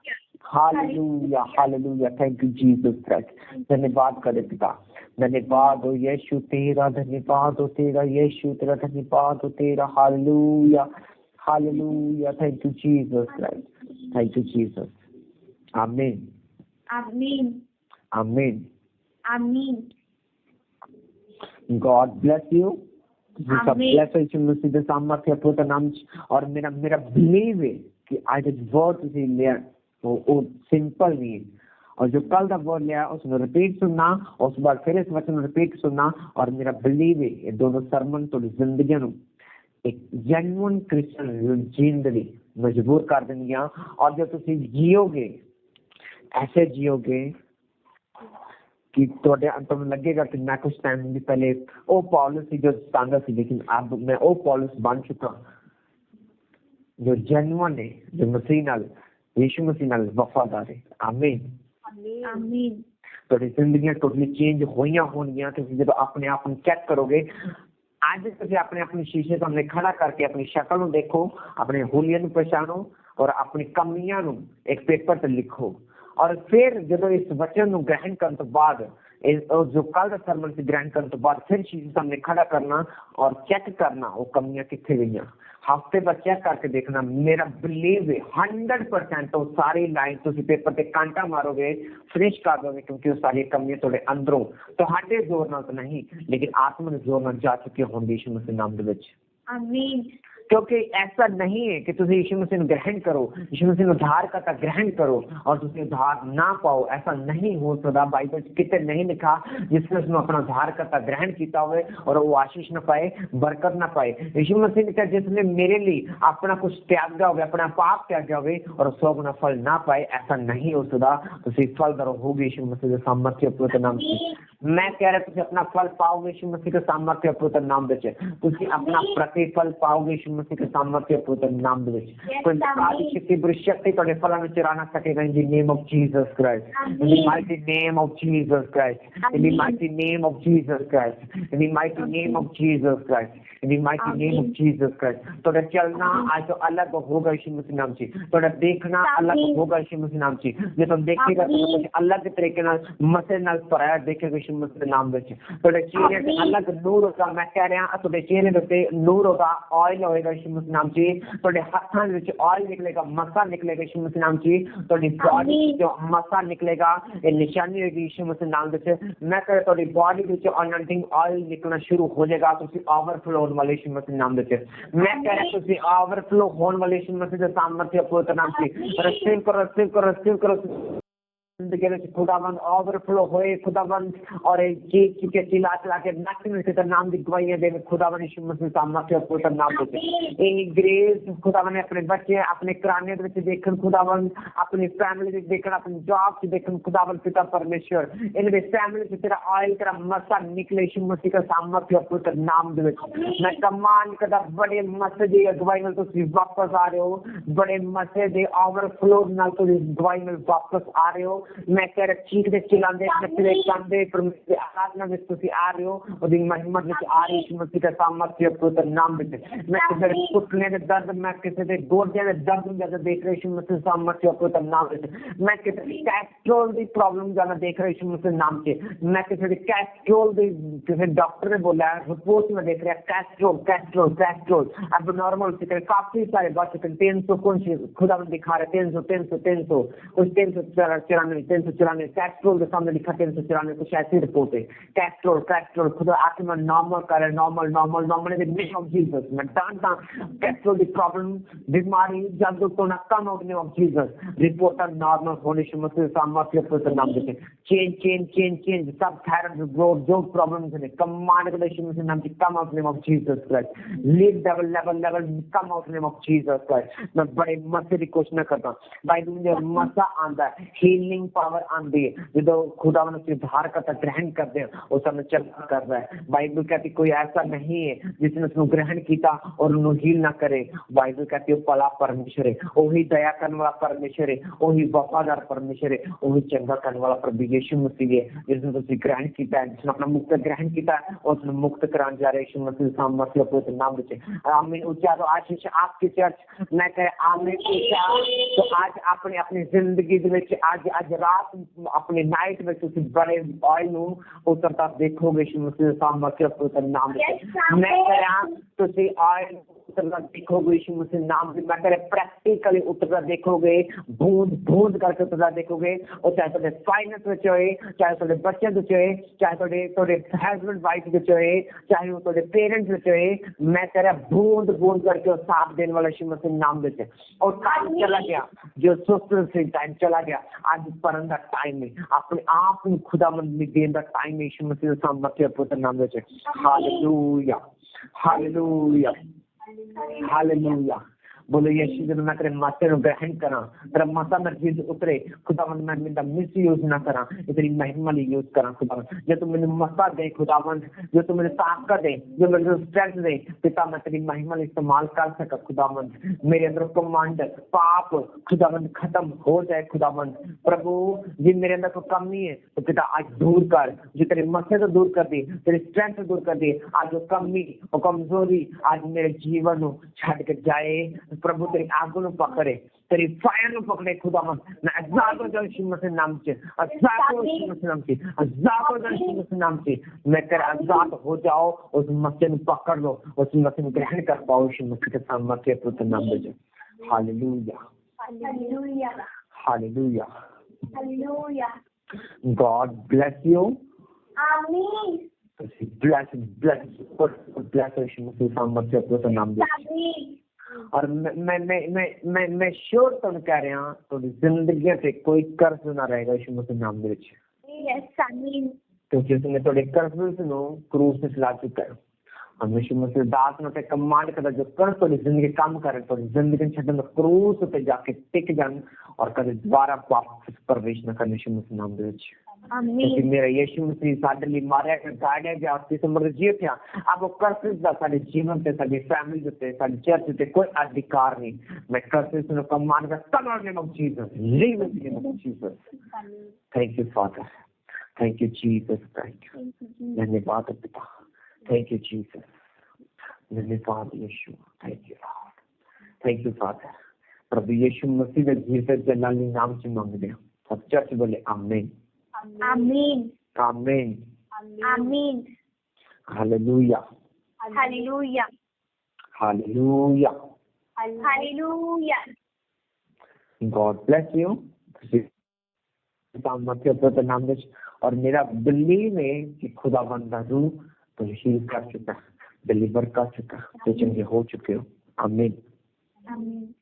Hallelujah. Hallelujah. Thank you, Jesus Christ. धन्यवाद करे पिता। धन्यवाद हो यीशु तेरा, धन्यवाद हो तेरा यीशु तेरा, धन्यवाद हो तेरा। Hallelujah. Hallelujah. Thank you, Jesus Christ. Thank you, Jesus. Amen. Amen. Amen. Amen. God bless you. Amen. Bless यीशु मसीह के सामर्थ्य है पवित्र नाम और मेरा बिलीव है कि आज वर्ड तुझे लिया वो सिंपल नहीं है और जो कल का वर्ड लिया उसमें रिपीट सुनना और उस बार फिर इस वचन रिपीट सुनना और मेरा बिलीव है ये दोनों सरमन थोड़ी जिंदगी ਨੂੰ एक जेन्युइन क्रिश्चियन जीने ਦੇ ਲਈ मजबूर कर देंगे और जब तुम जियोगे ऐसे जियोगे कि थोड़े अंतर में लगेगा कि मैं कुछ टाइम भी पहले ओ पॉलिस जो स्टैंडर्ड थी लेकिन अब मैं ओ पॉलिस बन चुका जो जेन्युइन है जो मसीह नाल यीशु मसीह नाल वफादार है। आमीन आमीन। थोड़ी जिंदगियां टोटली चेंज होइयां होंगियां क्योंकि जब अपने आप को चेक करोगे आज तुम अपने शीशे सामने खड़ा करके अपनी शक्ल को देखो, अपने हुलिये को पहचानो और अपनी कमियां को एक पेपर पर लिखो और फिर जो इस वचन को ग्रहण करने तो बाद जो कल का सरमन से ग्रहण करने तो बाद फिर शीशे सामने खड़ा करना और चेक करना वो कमियां कितने गई हफ्ते पर चेक करके देखना। मेरा बिलीव है 100% तो सारी लाइन तुम पेपर पे कांटा मारोगे फिनिश कर दोगे क्योंकि वो सारी कमियां थोड़े अंदरों तो हाटे जोर ना तो नहीं लेकिन आत्मा ने जोर ना जा चुके होंगे यीशु मसीह नाम दे विच। आमीन। क्योंकि ऐसा नहीं है कि तुम यीशु मसीह को ग्रहण करो, यीशु मसीह उद्धार का ग्रहण करो और तुम उद्धार ना पाओ, ऐसा नहीं हो सकता। बाइबल कितने नहीं लिखा जिसने उसने अपना उद्धार का ग्रहण किया हुए और वो आशीष न पाए, बरकत ना पाए। यीशु मसीह ने कहा जिसने मेरे लिए अपना कुछ त्यागा हुआ, अपना पाप त्यागा हुए और 100 गुना फल ना पाए, ऐसा नहीं हो सकता। तुम फलदार होगे यीशु मसीह के सामर्थ्य पवित्र नाम से। मैं कह रहा तुम अपना फल पाओगे यीशु मसीह के सामर्थ्य पवित्र नाम से। तुम अपना प्रतिफल पाओगे यीशु मसीह के सामर्थ्य पवित्र नाम दे कोई आदि शक्ति बुरी शक्ति तोड़े फलों में चुरा ना सकेगा। इन the name of Jesus Christ, in the mighty name of Jesus Christ, in the mighty name of Jesus Christ, in the mighty name of Jesus Christ, in the mighty name of Jesus Christ. तोड़ा चलना आज तो अलग होगा यीशु मसीह नाम से, तोड़ा देखना अलग होगा यीशु मसीह नाम से। जो तुम देखेगा तो कुछ अलग तरीके नाल मसे नाल पराया देखेगा यीशु मसीह नाम दे। तोड़े चेहरे पे अलग नूर होगा। मैं कह रहा तोड़े चेहरे पे नूर होगा, ऑयल होएगा यीशु मसीह नाम से। तोड़े हाथां विच ऑयल निकलेगा, मसा निकलेगा यीशु मसीह नाम से। तोड़ी बॉडी जो मसा निकलेगा ये निशानी होगी यीशु मसीह नाम दे। मैं कह तोड़ी बॉडी विच अनॉइंटिंग ऑयल निकलना शुरू हो जाएगा। तुसी ओवरफ्लो होने वाले यीशु मसीह नाम दे। मैं कह रहा तुसी ओवरफ्लो होने वाले यीशु मसीह के सामर्थ्य पवित्र नाम से रिसीव करो, रिसीव करो, रिसीव करो। जिंदगी में खुदावंद ओवरफ्लो होए खुदावंद और चीख के चिल्ला चिल्ला के मैक्सिमम के नाम की गवाहियां दे खुदावंद यीशु मसीह सामर्थ्य पवित्र नाम दे। ए ग्रेस खुदावंद अपने बच्चे अपने घराने विच देखन, खुदावंद अपनी फैमिली विच देखन, अपनी जॉब च देखन। खुदावंद पिता परमेश्वर इनके फैमिली से तेरा ऑयल तेरा मसा निकले यीशु मसीह का सामर्थ्य पवित्र नाम दे। मैं कमांड करदा बड़े मसे दी गवाही नाल तुसीं वापस आ रहे हो, बड़े मसे दे ओवरफ्लो नाल तुसीं गवाही नाल वापस आ रहे हो। मैं कह रहा चीख दे चिल्लांदे नचदे गांदे परमेश्वर आराधना में तुसी आ रहे हो और दी महिमा में आ रही यीशु मसीह का सामर्थ्य पवित्र नाम में। मैं किसी के घुटने के दर्द, मैं किसी के गोडे के दर्द ज्यादा देख रहा यीशु मसीह सामर्थ्य पवित्र नाम में। मैं किसी कैस्ट्रोल की प्रॉब्लम ज्यादा देख रहा यीशु मसीह नाम से। मैं किसी के कैस्ट्रोल दी किसी डॉक्टर ने बोला है रिपोर्ट में देख रहा कैस्ट्रोल कैस्ट्रोल कैस्ट्रोल अब नॉर्मल से काफी सारे बात 300 कौन खुदा में दिखा रहे 300 300 300 कुछ 394 सामने 394, कैस्ट्रोल के सामने लिखा 394, कुछ ऐसी रिपोर्ट है। कैस्ट्रोल खुदा आके मैं नॉर्मल करे, normal in the name of Jesus. मैं जानता कैस्ट्रोल की प्रॉब्लम, बीमारी जल्द तो ना come of name of Jesus. Report normal होने से मसीह सामर्थ्य पुत्र नाम देते। चेंज सब थायराइड ग्रोथ जो प्रॉब्लम्स है कमांड के मसीह नाम से come of name of Jesus Christ. Lead level come of name of Jesus Christ. मैं बड़े मसीह की घोषणा करता हूँ बाइबल में मसा आंदा है, हीलिंग पावर आंदी है जो खुदा ने उद्धार का ग्रहण करते हैं वो सब चल कर रहा है। बाइबल कहती कोई ऐसा नहीं है जिसने उसको ग्रहण किया और उन्हें हील ना करे। बाइबल कहती है भला परमेश्वर है, वही दया करने वाला परमेश्वर है, वही वफादार परमेश्वर है, वही चंगा करने वाला प्रभु यीशु मसीह है जिसने तुझे ग्रहण किया है, जिसने अपना मुक्त ग्रहण किया है और उसने मुक्त कराने जा रहे यीशु मसीह सामर्थ्य पुत्र नाम से। आमीन। ऊंचा तो आशीष आपकी चर्च मैं कहे आमीन। ऊंचा तो आज अपने अपनी जिंदगी ਦੇ ਵਿੱਚ ਅੱਜ ਰਾਤ अपने नाइट में ਤੁਸੀਂ बड़े ऑयल ਨੂੰ ਉਤਰਦਾ ਦੇਖੋਗੇ यीशु मसीह सामर्थ्य पुत्र नाम से। मैं कह ਤੁਸੀਂ ऑयल उतरना देखोगे यीशु मसीह नाम से। मैं कह प्रैक्टिकली उतरना देखोगे, बूंद करके उतरना देखोगे। और चाहे ਤੁਹਾਡੇ फाइनेंस ਵਿੱਚ ਹੋਏ, ਚਾहे ਤੁਹਾਡੇ ਬੱਚਿਆਂ ਵਿੱਚ ਹੋਏ, ਚਾहे ਤੁਹਾਡੇ हस्बैंड वाइफ ਵਿੱਚ ਹੋਏ, चाहे वो ਤੁਹਾਡੇ पेरेंट्स ਵਿੱਚ ਹੋਏ, मैं कह रहा बूंद करके साथ देने वाला यीशु मसीह नाम से। और टाइम चला गया जो सुस्त से टाइम चला गया, आज पढ़ने का टाइम है, अपने आप को खुदावंद में देने का टाइम है यीशु मसीह सामर्थ्य पुत्र नाम से। Hallelujah hallelujah hallelujah. बोलो यीशु जब मैं तेरे माथे को ग्रहण करा, तेरा माथा में चीज उतरे खुदावंद, मैं मेरा मिस यूज ना करा, तेरी महिमा लिए यूज करा खुदावंद। जो तू मैंने मसा दे खुदावंद, जो तू मैंने ताकत दे, जो मेरे स्ट्रेंथ दे पिता, मैं तेरी महिमा इस्तेमाल कर सका खुदावंद। मेरे अंदर कमांड पाप खुदावंद खत्म हो जाए खुदावंद। प्रभु जी मेरे अंदर कोई कमी है तो पिता आज दूर कर, जो तेरे मसे तो दूर कर दे, तेरी स्ट्रेंथ दूर कर दे। आज वो कमी और कमजोरी आज मेरे जीवन को छड़ के जाए प्रभु। तेरी आगू को पकड़े, तेरी फायर को पकड़े खुदावंद। मैं आजाद हो जाऊं यीशु मसीह नाम से, आजाद हो यीशु मसीह नाम से, आजाद हो जाऊं यीशु मसीह नाम से। मैं कर आजाद हो जाओ, उस मसीह को पकड़ लो, उस मसीह को ग्रहण कर पाओ यीशु मसीह के सामर्थ्य पुत्र नाम से। Hallelujah hallelujah hallelujah. Hallelujah. God bless you. आमीन ब्लेस यीशु मसीह सामर्थ्य पुत्र नाम से। आमीन। और मैं श्योर तुम कह रहे हैं तो जिंदगी से कोई कर्ज ना रहेगा यीशु मसीह नाम दे विच। यस आमीन। क्योंकि उसने थोड़े कर्ज नो क्रूस से चला चुका है। हम यीशु मसीह दास ने कमांड करता जो कर्ज थोड़ी जिंदगी काम करे तो जिंदगी छड्डन क्रूस पे जाके टिक जान और कभी दोबारा वापस प्रवेश न करने यीशु मसीह नाम दे विच। क्योंकि मेरा यीशु मसीह साडे लिए मारे गाड़े गया उसकी समर्थ जी थे। अब वो कर्ज दा साडे जीवन पे, साडी फैमिली पे, साडी चर्च पे कोई अधिकार नहीं। मैं कर्ज से कमांड करता हूं name of Jesus, leave in name of Jesus. Thank you father, thank you Jesus, thank you. धन्यवाद पिता, थैंक यू जीसस, धन्यवाद Yeshu, thank you lord, thank you father. प्रभु यीशु मसीह के जीसस जलाली नाम से मांगते हैं सब चर्च बोले आमीन आमीन आमीन आमीन। Hallelujah hallelujah hallelujah. Hallelujah. God bless you. सामर्थ्य पुत्र नाम से। और मेरा बिलीव है कि खुदावंद रू तो हील कर चुका, डिलीवर कर चुका, तो चंगे हो चुके हो। आमीन आमीन।